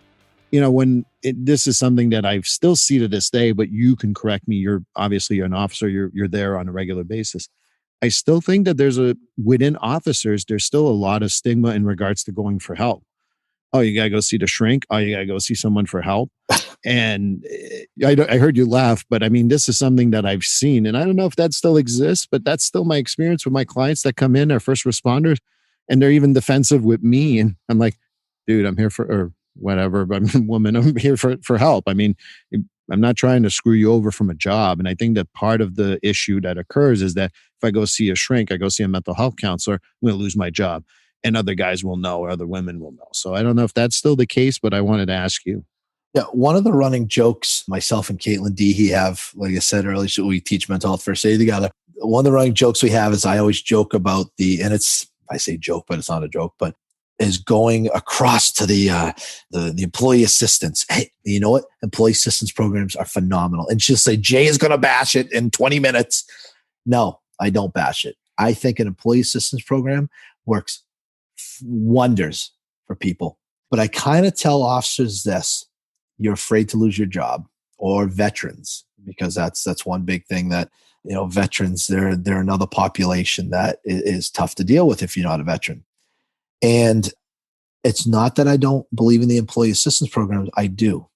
this is something that I still see to this day, but you can correct me. You're an officer. You're there on a regular basis. I still think that within officers, there's still a lot of stigma in regards to going for help. Oh, you gotta go see the shrink. Oh, you gotta go see someone for help. And I heard you laugh, but I mean, this is something that I've seen, and I don't know if that still exists, but that's still my experience with my clients that come in, are first responders, and they're even defensive with me, and I'm like, dude, I'm here for or whatever, but I'm a woman, I'm here for help. I mean, I'm not trying to screw you over from a job, and I think that part of the issue that occurs is that if I go see a shrink, I go see a mental health counselor, I'm going to lose my job, and other guys will know, or other women will know. So I don't know if that's still the case, but I wanted to ask you.
Yeah, one of the running jokes myself and Caitlin Deehee have, like I said earlier, so we teach mental health first aid together. One of the running jokes we have is I always joke about and I say joke, but it's not a joke, but is going across to the employee assistance. Hey, you know what? Employee assistance programs are phenomenal. And she'll say, Jay is going to bash it in 20 minutes. No, I don't bash it. I think an employee assistance program works wonders for people. But I kind of tell officers this: you're afraid to lose your job, or veterans, because that's one big thing that, veterans, they're another population that is tough to deal with if you're not a veteran. And it's not that I don't believe in the employee assistance programs. I do.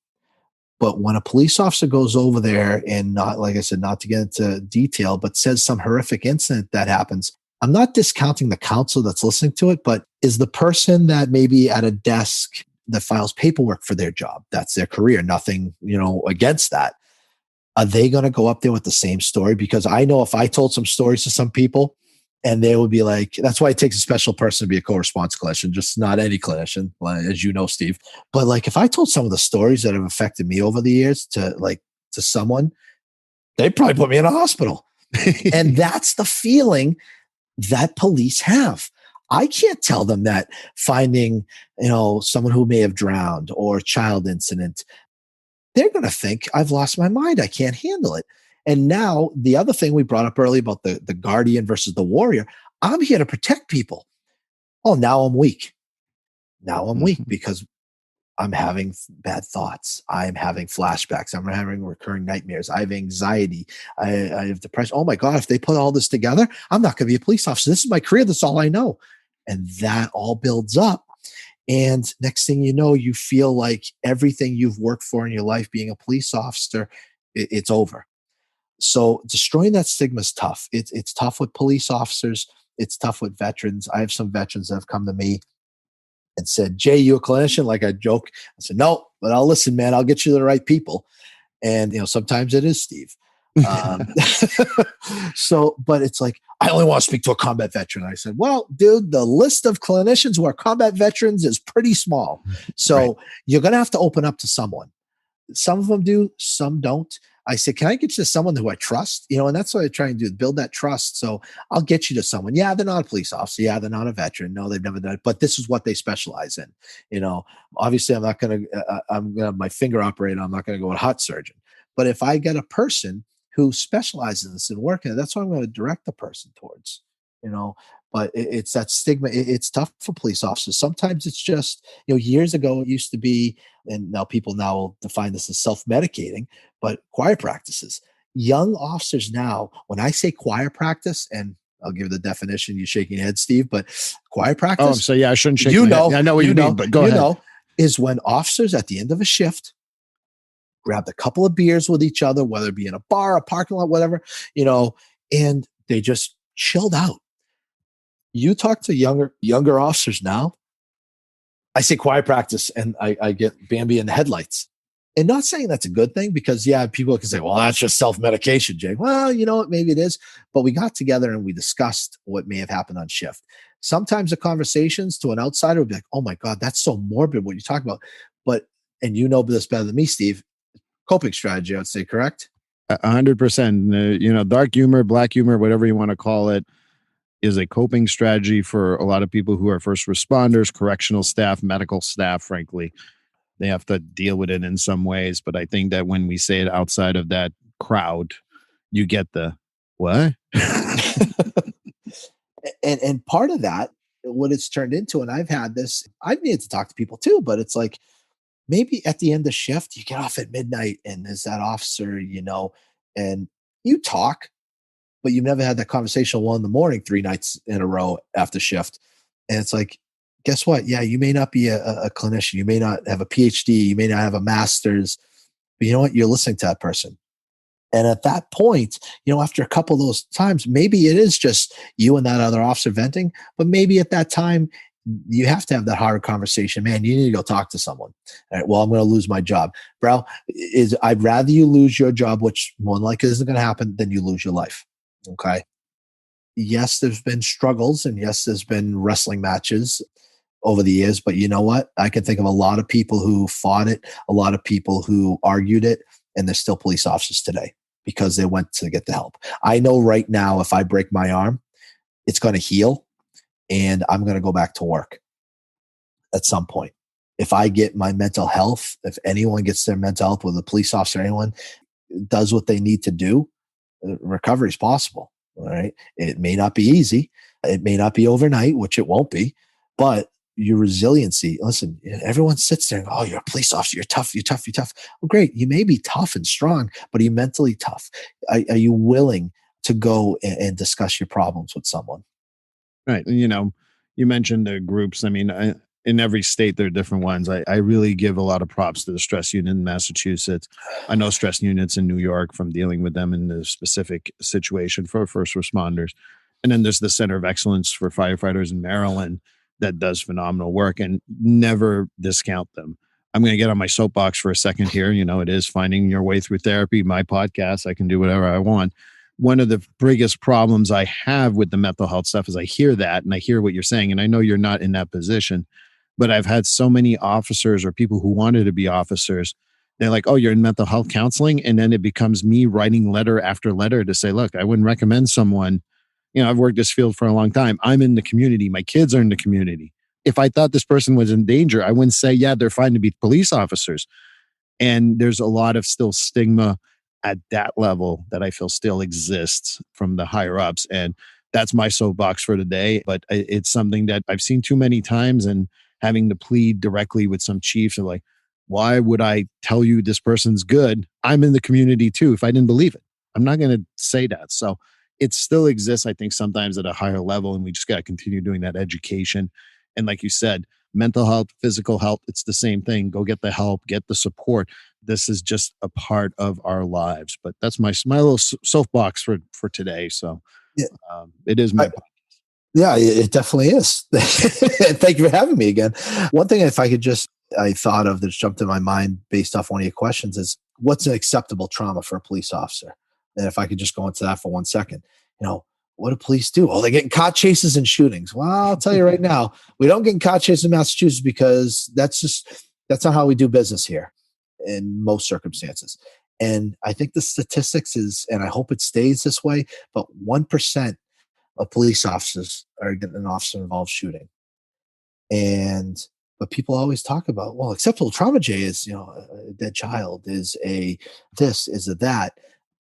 But when a police officer goes over there and, not, like I said, not to get into detail, but says some horrific incident that happens, I'm not discounting the counsel that's listening to it, but is the person that maybe at a desk that files paperwork for their job, that's their career, nothing, against that. Are they going to go up there with the same story? Because I know if I told some stories to some people, and they would be like, that's why it takes a special person to be a co-response clinician, just not any clinician, as you know, Steve. But like, if I told some of the stories that have affected me over the years to someone, they'd probably put me in a hospital. And that's the feeling that police have. I can't tell them that finding, someone who may have drowned or a child incident, they're going to think I've lost my mind. I can't handle it. And now the other thing we brought up earlier about the guardian versus the warrior, I'm here to protect people. Oh, now I'm weak. Now I'm weak because I'm having bad thoughts. I'm having flashbacks. I'm having recurring nightmares. I have anxiety. I have depression. Oh my God, if they put all this together, I'm not going to be a police officer. This is my career. That's all I know. And that all builds up. And next thing you know, you feel like everything you've worked for in your life being a police officer, it's over. So destroying that stigma is tough. It's tough with police officers. It's tough with veterans. I have some veterans that have come to me and said, Jay, you a clinician? Like I joke. I said, no, but I'll listen, man. I'll get you the right people. And, sometimes it is Steve. Um, so, but it's like, I only want to speak to a combat veteran. I said, well, dude, the list of clinicians who are combat veterans is pretty small. So
Right.
you're going to have to open up to someone. Some of them do, some don't. I said, can I get you to someone who I trust? And that's what I try and do, build that trust. So I'll get you to someone. Yeah, they're not a police officer. Yeah, they're not a veteran. No, they've never done it. But this is what they specialize in. Obviously, I'm not going to, I'm going to have my finger operator. I'm not going to go with a heart surgeon. But if I get a person who specializes in this and working, that's what I'm going to direct the person towards, you know. But it's that stigma. It's tough for police officers. Sometimes it's just, years ago, it used to be, and now people now define this as self-medicating, but choir practices. Young officers now, when I say choir practice, and I'll give the definition, you're shaking your head, Steve, but choir
Oh,
practice,
so yeah, I shouldn't shake my head. Yeah, I know what you mean, but go ahead.
is when officers at the end of a shift grabbed a couple of beers with each other, whether it be in a bar, a parking lot, whatever, and they just chilled out. You talk to younger officers now, I say quiet practice and I get Bambi in the headlights. And not saying that's a good thing because, yeah, people can say, well, that's just self medication, Jay. Well, you know what? Maybe it is. But we got together and we discussed what may have happened on shift. Sometimes the conversations to an outsider would be like, oh my God, that's so morbid what you talk about. But, and you know this better than me, Steve, coping strategy, I would say, correct?
100%. Dark humor, black humor, whatever you want to call it, is a coping strategy for a lot of people who are first responders, correctional staff, medical staff, frankly. They have to deal with it in some ways. But I think that when we say it outside of that crowd, you get the what?
and part of that, what it's turned into, and I've needed to talk to people too, but it's like maybe at the end of shift, you get off at midnight and there's that officer, and you talk, but you've never had that conversation at 1 a.m, 3 nights in a row after shift. And it's like, guess what? Yeah, you may not be a clinician. You may not have a PhD. You may not have a master's, but you know what? You're listening to that person. And at that point, after a couple of those times, maybe it is just you and that other officer venting, but maybe at that time, you have to have that hard conversation. Man, you need to go talk to someone. All right, well, I'm going to lose my job. Bro, I'd rather you lose your job, which more than likely isn't going to happen, than you lose your life. Okay. Yes, there's been struggles and yes, there's been wrestling matches over the years, but you know what? I can think of a lot of people who fought it, a lot of people who argued it, and they're still police officers today because they went to get the help. I know right now, if I break my arm, it's going to heal and I'm going to go back to work at some point. If I get my mental health, if anyone gets their mental health with a police officer, anyone does what they need to do, recovery is possible. All right. It may not be easy. It may not be overnight, which it won't be, but your resiliency, listen, everyone sits there and, oh, you're a police officer. You're tough. You're tough. You're tough. Well, great. You may be tough and strong, but are you mentally tough? Are you willing to go and discuss your problems with someone?
Right. You mentioned the groups. I mean, in every state, there are different ones. I really give a lot of props to the stress unit in Massachusetts. I know stress units in New York from dealing with them in the specific situation for first responders. And then there's the Center of Excellence for Firefighters in Maryland that does phenomenal work and never discount them. I'm going to get on my soapbox for a second here. It is Finding Your Way Through Therapy, my podcast. I can do whatever I want. One of the biggest problems I have with the mental health stuff is I hear that and I hear what you're saying. And I know you're not in that position, but I've had so many officers or people who wanted to be officers. They're like, oh, you're in mental health counseling. And then it becomes me writing letter after letter to say, look, I wouldn't recommend someone. I've worked this field for a long time. I'm in the community. My kids are in the community. If I thought this person was in danger, I wouldn't say, yeah, they're fine to be police officers. And there's a lot of still stigma at that level that I feel still exists from the higher ups. And that's my soapbox for today. But it's something that I've seen too many times, and having to plead directly with some chiefs and like, why would I tell you this person's good? I'm in the community too. If I didn't believe it, I'm not going to say that. So it still exists, I think, sometimes at a higher level. And we just got to continue doing that education. And like you said, mental health, physical health, it's the same thing. Go get the help, get the support. this is just a part of our lives. But that's my little soapbox for today. So
Yeah,
it is
I,
my.
yeah, it definitely is. Thank you for having me again. One thing, if I could just, I thought of that jumped in my mind based off one of your questions is what's an acceptable trauma for a police officer? And if I could just go into that for 1 second, you know, what do police do? Oh, they're getting caught chases and shootings. Well, I'll tell you right now, we don't get caught chases in Massachusetts because that's not how we do business here in most circumstances. And I think the statistics is, and I hope it stays this way, but 1% of police officers are getting an officer involved shooting. And but people always talk about, well, acceptable trauma, Jay, is a dead child, is a this, is a that.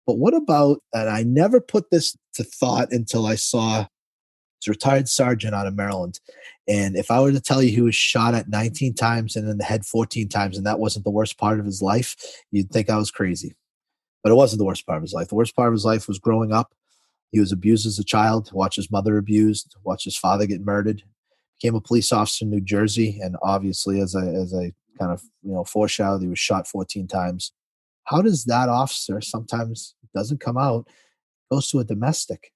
But what about, and I never put this to thought until I saw this retired sergeant out of Maryland. And if I were to tell you he was shot at 19 times and in the head 14 times, and that wasn't the worst part of his life, you'd think I was crazy. But it wasn't the worst part of his life. The worst part of his life was growing up. He was abused as a child, watched his mother abused, watched his father get murdered, became a police officer in New Jersey, and obviously, as I kind of foreshadowed, he was shot 14 times. How does that officer sometimes doesn't come out, goes to a domestic,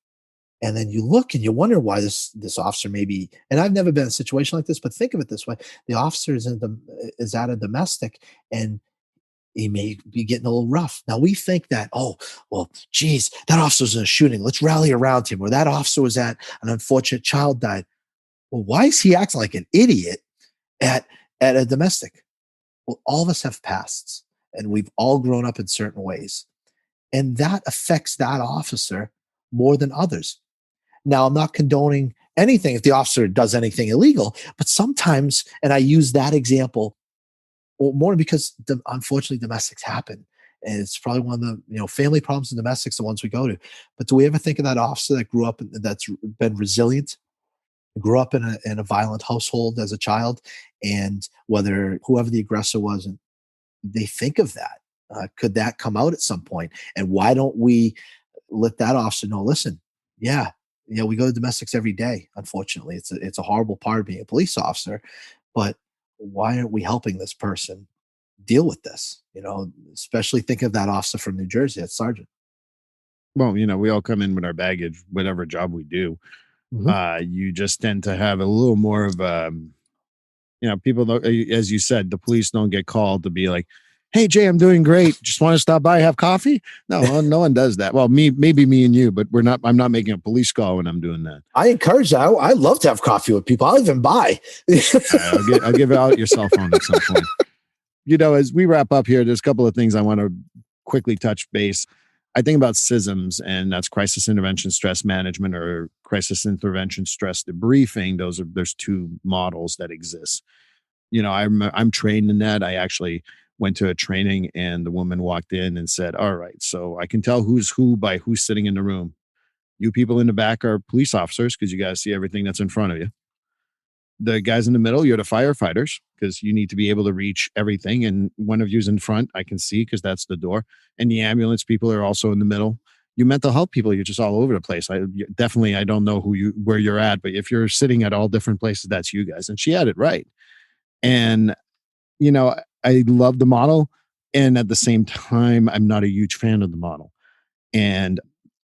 and then you look and you wonder why this officer maybe, and I've never been in a situation like this, but think of it this way: the officer is at a domestic, and he may be getting a little rough. Now we think that, oh, well, geez, that officer was in a shooting. Let's rally around him. Or that officer was at an unfortunate child died. Well, why is he acting like an idiot at a domestic? Well, all of us have pasts and we've all grown up in certain ways. And that affects that officer more than others. Now, I'm not condoning anything if the officer does anything illegal, but sometimes, and I use that example well, more because unfortunately domestics happen. And it's probably one of the family problems in domestics, the ones we go to. But do we ever think of that officer that grew up that's been resilient, grew up in a violent household as a child, and whether whoever the aggressor was, and they think of that. Could that come out at some point? And why don't we let that officer know? Listen, yeah, we go to domestics every day. Unfortunately, it's a horrible part of being a police officer, but why aren't we helping this person deal with this? Especially think of that officer from New Jersey, that sergeant.
Well, we all come in with our baggage, whatever job we do.
Mhm.
You just tend to have a little more of people don't, as you said, the police don't get called to be like, "Hey Jay, I'm doing great. Just want to stop by, have coffee." No one does that. Well, maybe me and you, but we're not. I'm not making a police call when I'm doing that.
I encourage that. I love to have coffee with people. I'll even buy.
I'll give out your cell phone at some point. As we wrap up here, there's a couple of things I want to quickly touch base. I think about CISMs, and that's crisis intervention stress management or crisis intervention stress debriefing. There's two models that exist. I'm trained in that. I actually went to a training, and the woman walked in and said, "All right, so I can tell who's who by who's sitting in the room. You people in the back are police officers because you guys see everything that's in front of you. The guys in the middle, you're the firefighters because you need to be able to reach everything. And one of you's in front, I can see because that's the door. And the ambulance people are also in the middle. You mental health people, you're just all over the place. I don't know where you're at, but if you're sitting at all different places, that's you guys." And she had it right. And I love the model. And at the same time, I'm not a huge fan of the model. And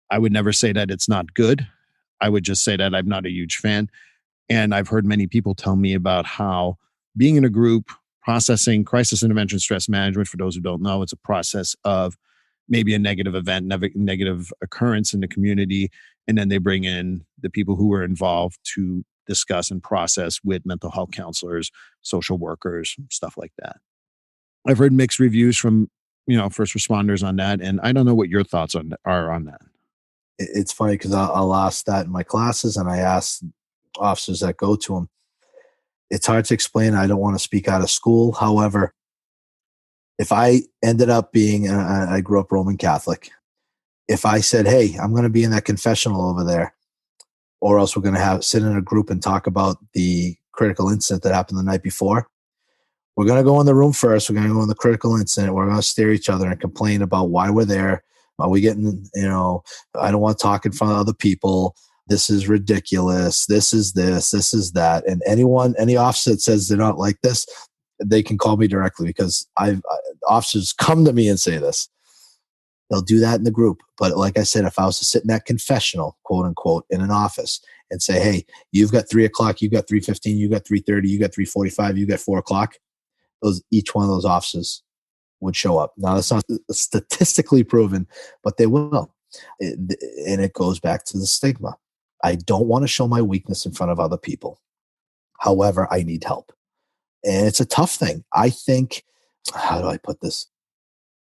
I would never say that it's not good. I would just say that I'm not a huge fan. And I've heard many people tell me about how being in a group, processing crisis intervention stress management, for those who don't know, it's a process of maybe a negative event, negative occurrence in the community. And then they bring in the people who were involved to discuss and process with mental health counselors, social workers, stuff like that. I've heard mixed reviews from, first responders on that. And I don't know what your thoughts are on that.
It's funny because I'll ask that in my classes, and I ask officers that go to them. It's hard to explain. I don't want to speak out of school. However, if I ended up being, I grew up Roman Catholic. If I said, "Hey, I'm going to be in that confessional over there," or else we're going to sit in a group and talk about the critical incident that happened the night before. We're going to go in the room first. We're going to go in the critical incident. We're going to stare at each other and complain about why we're there. Are we getting, I don't want to talk in front of other people. This is ridiculous. This is that. And any officer that says they're not like this, they can call me directly because officers come to me and say this. They'll do that in the group. But like I said, if I was to sit in that confessional, quote unquote, in an office and say, hey, you've got 3 o'clock, you've got 3:15, you got 3:30, you got 3:45, you got 4 o'clock, each one of those offices would show up. Now that's not statistically proven, but they will. And it goes back to the stigma. I don't want to show my weakness in front of other people. However, I need help. And it's a tough thing. I think, how do I put this?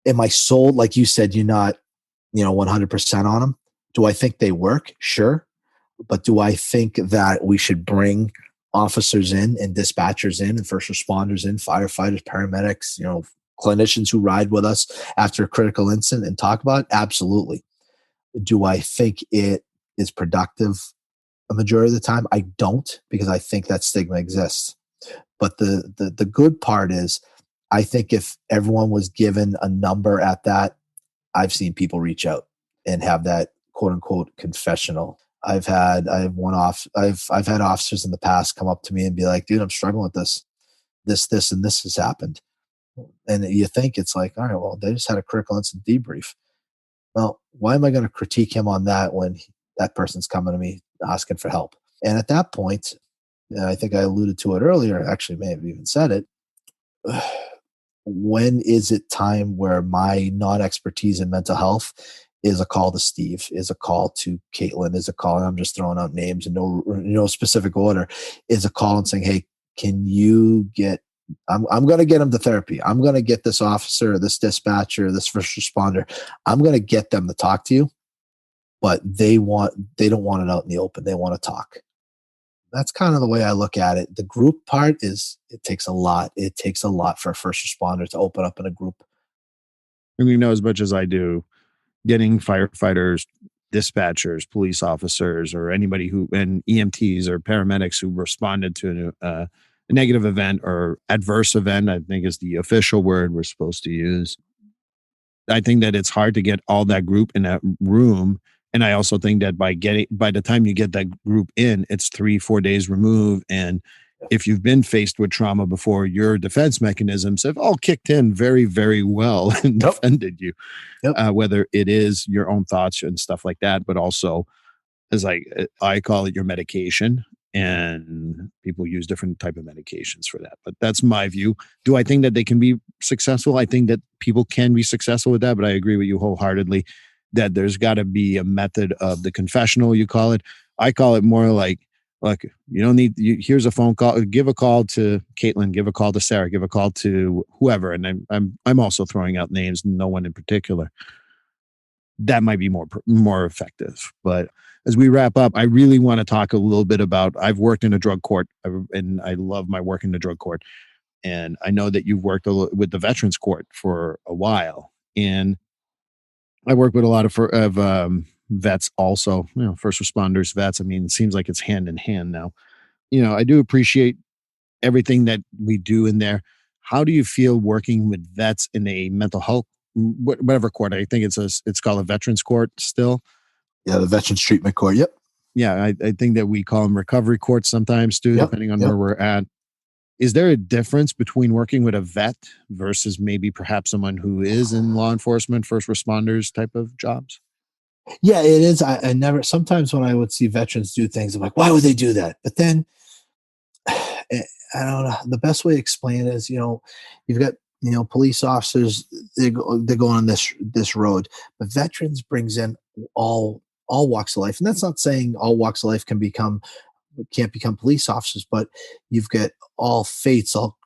Am I sold? Like you said, you're not, 100% on them. Do I think they work? Sure. But do I think that we should bring officers in and dispatchers in and first responders in, firefighters, paramedics, clinicians who ride with us after a critical incident and talk about it? Absolutely. Do I think it is productive a majority of the time? I don't, because I think that stigma exists. But the good part is, I think if everyone was given a number at that, I've seen people reach out and have that quote unquote confessional. I've had officers in the past come up to me and be like, dude, I'm struggling with this, and this has happened. And you think it's like, all right, well, they just had a critical incident debrief. Well, why am I going to critique him on that when that person's coming to me asking for help? And at that point, and I think I alluded to it earlier, actually may have even said it, when is it time where my non-expertise in mental health is a call to Steve, is a call to Caitlin, is a call, and I'm just throwing out names in no specific order, is a call and saying, hey, can you I'm going to get them to therapy. I'm going to get this officer, this dispatcher, this first responder. I'm going to get them to talk to you, but they don't want it out in the open. They want to talk. That's kind of the way I look at it. The group part it takes a lot. It takes a lot for a first responder to open up in a group.
And as much as I do, getting firefighters, dispatchers, police officers, or anybody and EMTs or paramedics who responded to a negative event or adverse event, I think is the official word we're supposed to use. I think that it's hard to get all that group in that room. And I also think that by the time you get that group in, it's 3-4 days removed. And if you've been faced with trauma before, your defense mechanisms have all kicked in very, very well and defended you. Yep. Whether it is your own thoughts and stuff like that, but also, as I call it, your medication. And people use different type of medications for that. But that's my view. Do I think that they can be successful? I think that people can be successful with that, but I agree with you wholeheartedly that there's got to be a method of the confessional, you call it. I call it more like, look, you don't need, here's a phone call, give a call to Caitlin, give a call to Sarah, give a call to whoever. And I'm also throwing out names, no one in particular. That might be more effective. But as we wrap up, I really want to talk a little bit about, I've worked in a drug court and I love my work in the drug court. And I know that you've worked with the Veterans Court for a while. And I work with a lot of vets also, first responders, vets. I mean, it seems like it's hand in hand now. I do appreciate everything that we do in there. How do you feel working with vets in a mental health, whatever court? I think it's called a Veterans Court still.
Yeah, the Veterans Treatment Court. Yep.
Yeah, I think that we call them recovery courts sometimes too, depending on where we're at. Is there a difference between working with a vet versus maybe perhaps someone who is in law enforcement, first responders type of jobs?
Yeah, it is. I never, sometimes when I would see veterans do things, I'm like, why would they do that? But then I don't know. The best way to explain it is, you've got, police officers, they're going on this road, but veterans brings in all walks of life. And that's not saying all walks of life can't become police officers, but you've got all faiths, all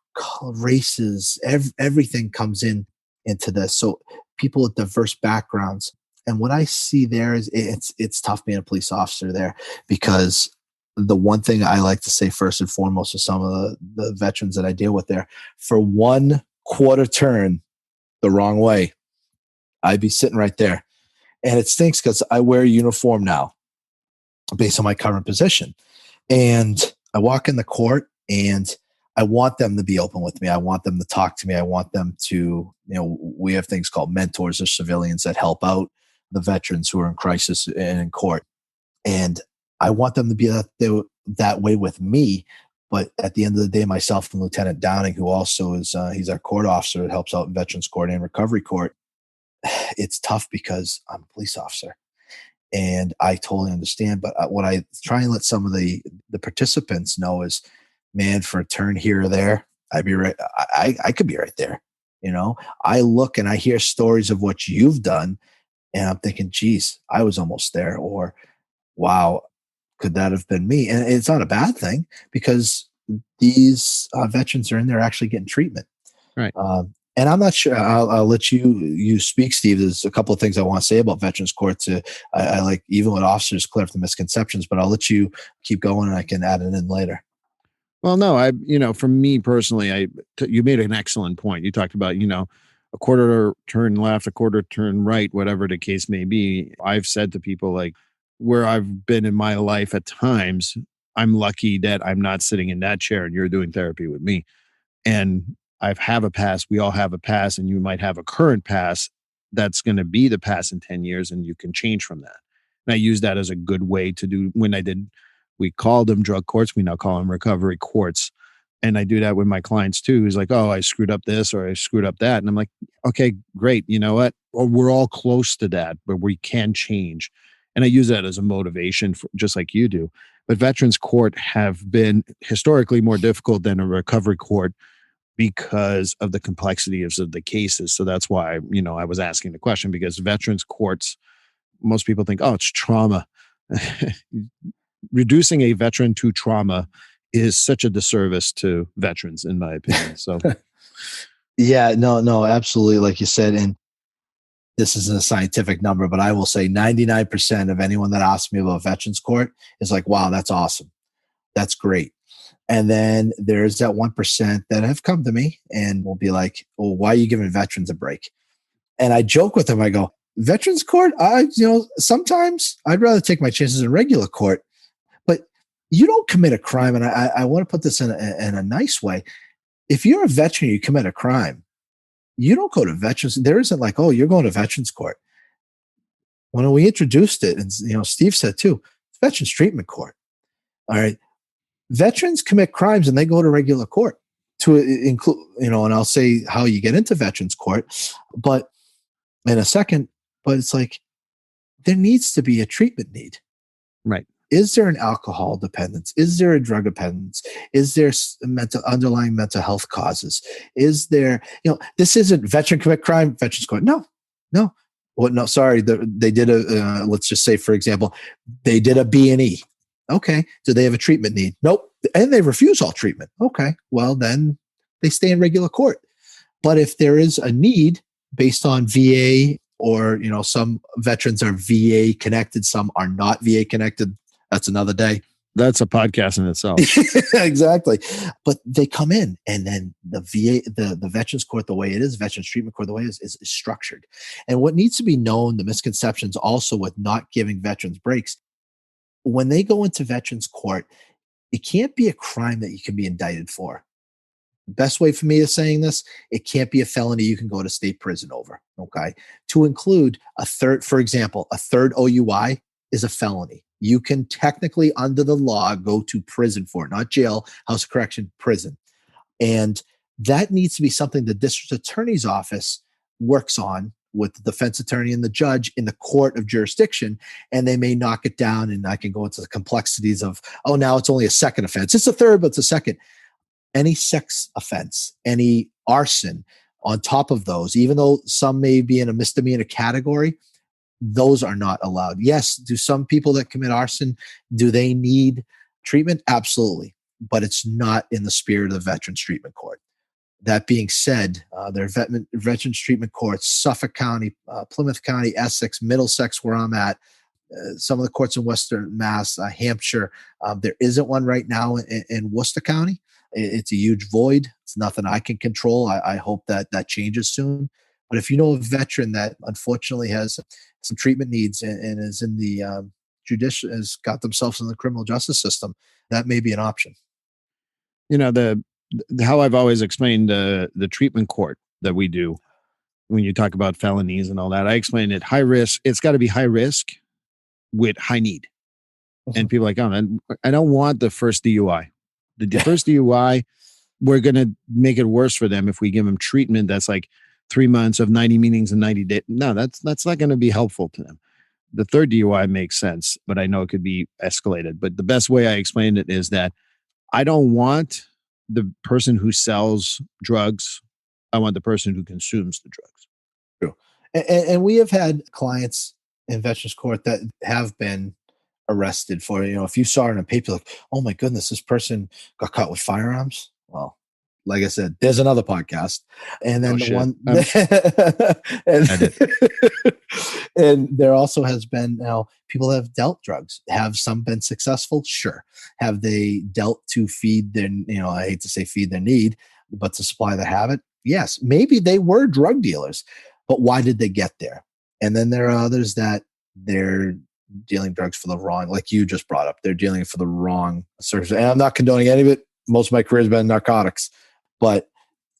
races, everything comes into this. So people with diverse backgrounds. And what I see there is it's tough being a police officer there, because the one thing I like to say first and foremost to some of the veterans that I deal with there, for one quarter turn the wrong way, I'd be sitting right there. And it stinks because I wear a uniform now based on my current position. And I walk in the court and I want them to be open with me. I want them to talk to me. I want them to, we have things called mentors or civilians that help out the veterans who are in crisis and in court. And I want them to be that way with me. But at the end of the day, myself and Lieutenant Downing, who also is he's our court officer that helps out in Veterans Court and Recovery Court, it's tough because I'm a police officer, and I totally understand. But what I try and let some of the participants know is, man, for a turn here or there, I'd be right. I could be right there. You know, I look and I hear stories of what you've done, and I'm thinking, geez, I was almost there, or wow, could that have been me? And it's not a bad thing because these veterans are in there actually getting treatment.
Right.
And I'm not sure. I'll let you speak, Steve. There's a couple of things I want to say about Veterans Court. I like even with officers clear up the misconceptions, but I'll let you keep going, and I can add it in later.
Well, no, for me personally, you made an excellent point. You talked about, a quarter turn left, a quarter turn right, whatever the case may be. I've said to people, like, where I've been in my life at times, I'm lucky that I'm not sitting in that chair and you're doing therapy with me. And have a pass. We all have a pass, and you might have a current pass that's going to be the pass in 10 years, and you can change from that. And I use that as a good way to do we called them drug courts. We now call them recovery courts. And I do that with my clients too. He's like, oh, I screwed up this or I screwed up that. And I'm like, okay, great. You know what? Well, we're all close to that, but we can change. And I use that as a motivation, just like you do. But veterans court have been historically more difficult than a recovery court because of the complexity of the cases. So that's why, I was asking the question, because veterans courts, most people think, oh, it's trauma. Reducing a veteran to trauma is such a disservice to veterans, in my opinion. So,
yeah, no, absolutely. Like you said, and this isn't a scientific number, but I will say 99% of anyone that asks me about Veterans Court is like, wow, that's awesome. That's great. And then there's that 1% that have come to me and will be like, well, why are you giving veterans a break? And I joke with them. I go, Veterans Court, sometimes I'd rather take my chances in regular court, but you don't commit a crime. And I want to put this in a nice way. If you're a veteran, you commit a crime, you don't go to veterans. There isn't like, oh, you're going to Veterans Court. When we introduced it, and Steve said too, it's Veterans Treatment Court. All right. Veterans commit crimes and they go to regular court to include, and I'll say how you get into Veterans Court, but in a second, but it's like, there needs to be a treatment need.
right.
Is there an alcohol dependence? Is there a drug dependence? Is there underlying mental health causes? Is there, this isn't veteran commit crime, Veterans Court. No. Well, no, sorry. They did let's just say, for example, they did a B&E. Okay. Do they have a treatment need? Nope. And they refuse all treatment. Okay. Well, then they stay in regular court. But if there is a need based on VA, or, some veterans are VA connected, some are not VA connected, that's another day.
That's a podcast in itself.
Exactly. But they come in, and then the VA, the Veterans Court, the way it is, Veterans Treatment Court, the way it is structured. And what needs to be known, the misconceptions also with not giving veterans breaks, when they go into Veterans Court, it can't be a crime that you can be indicted for. The best way for me of saying this, it can't be a felony you can go to state prison over. Okay. To include for example, a third OUI is a felony. You can technically, under the law, go to prison for it, not jail, house of correction, prison. And that needs to be something the district attorney's office works on with the defense attorney and the judge in the court of jurisdiction, and they may knock it down. And I can go into the complexities of, oh, now it's only a second offense. It's a third, but it's a second. Any sex offense, any arson on top of those, even though some may be in a misdemeanor category, those are not allowed. Yes, do some people that commit arson, do they need treatment? Absolutely. But it's not in the spirit of the Veterans Treatment Court. That being said, there are Veterans Treatment Courts, Suffolk County, Plymouth County, Essex, Middlesex, where I'm at, some of the courts in Western Mass, Hampshire. There isn't one right now in Worcester County. It's a huge void. It's nothing I can control. I hope that changes soon. But if you know a veteran that unfortunately has some treatment needs and is in the has got themselves in the criminal justice system, that may be an option.
The how I've always explained the treatment court that we do when you talk about felonies and all that, I explain it high risk. It's got to be high risk with high need. And people are like, oh, I don't want the first DUI. The first DUI, we're going to make it worse for them if we give them treatment that's like 3 months of 90 meetings and 90 days. No, that's not going to be helpful to them. The third DUI makes sense, but I know it could be escalated. But the best way I explained it is that I don't want the person who sells drugs. I want the person who consumes the drugs.
True. And we have had clients in Veterans Court that have been arrested for, if you saw it in a paper, like, oh my goodness, this person got caught with firearms. Well, like I said, there's another podcast. And then and there also has been people have dealt drugs. Have some been successful? Sure. Have they dealt to feed their, I hate to say feed their need, but to supply the habit? Yes. Maybe they were drug dealers, but why did they get there? And then there are others that they're dealing drugs for the wrong, like you just brought up, they're dealing for the wrong service. And I'm not condoning any of it. Most of my career has been narcotics. But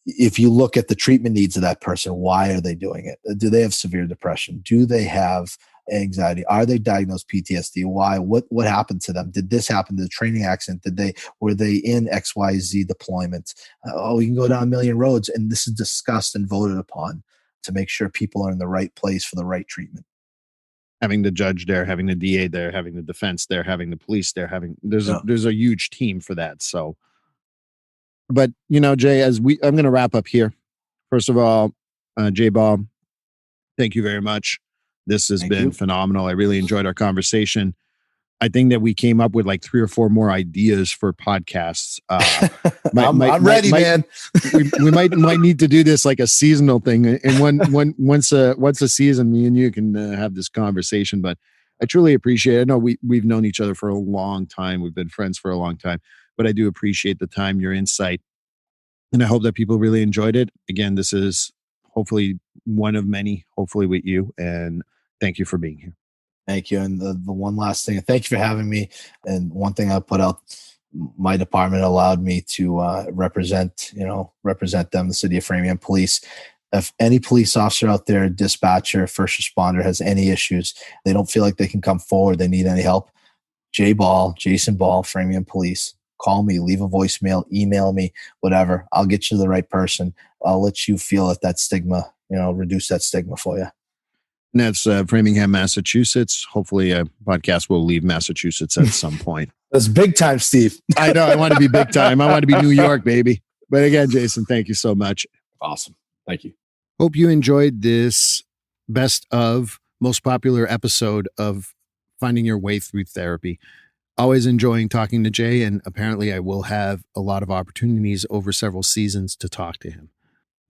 if you look at the treatment needs of that person, why are they doing it? Do they have severe depression? Do they have anxiety? Are they diagnosed PTSD? Why? What happened to them? Did this happen to the training accident? Were they in XYZ deployment? We can go down a million roads, and this is discussed and voted upon to make sure people are in the right place for the right treatment.
Having the judge there, having the DA there, having the defense there, having the police there, there's a huge team for that. So, but Jay, I'm going to wrap up here. First of all, Jay Ball, thank you very much. This has been phenomenal. I really enjoyed our conversation. I think that we came up with like 3 or 4 more ideas for podcasts.
I'm ready, man.
we might need to do this like a seasonal thing, and once a season, me and you can have this conversation. But I truly appreciate it. I know we've known each other for a long time. We've been friends for a long time, but I do appreciate the time, your insight, and I hope that people really enjoyed it. Again, this is hopefully one of many, hopefully with you, and thank you for being here.
Thank you. And the one last thing, thank you for having me. And one thing I put out, my department allowed me to represent them, the city of Framingham Police. If any police officer out there, dispatcher, first responder has any issues, they don't feel like they can come forward, they need any help, Jason Ball, Framingham Police, call me, leave a voicemail, email me, whatever. I'll get you the right person. I'll let you feel that stigma, reduce that stigma for you.
And that's Framingham, Massachusetts. Hopefully a podcast will leave Massachusetts at some point.
That's big time, Steve.
I know. I want to be big time. I want to be New York, baby. But again, Jason, thank you so much.
Awesome. Thank you.
Hope you enjoyed this best of most popular episode of Finding Your Way Through Therapy. Always enjoying talking to Jay, and apparently I will have a lot of opportunities over several seasons to talk to him.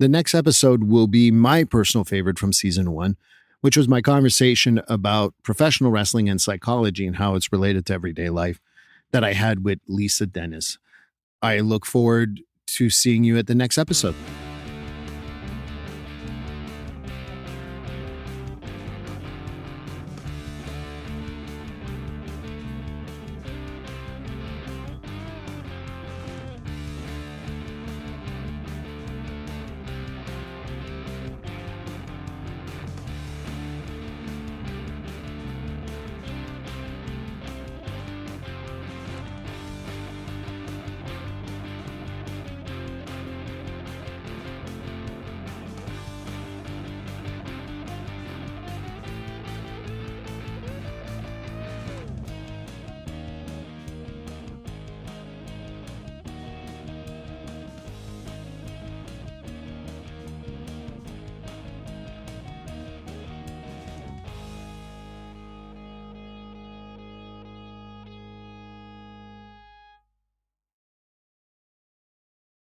The next episode will be my personal favorite from season 1, which was my conversation about professional wrestling and psychology and how it's related to everyday life that I had with Lisa Dennis. I look forward to seeing you at the next episode.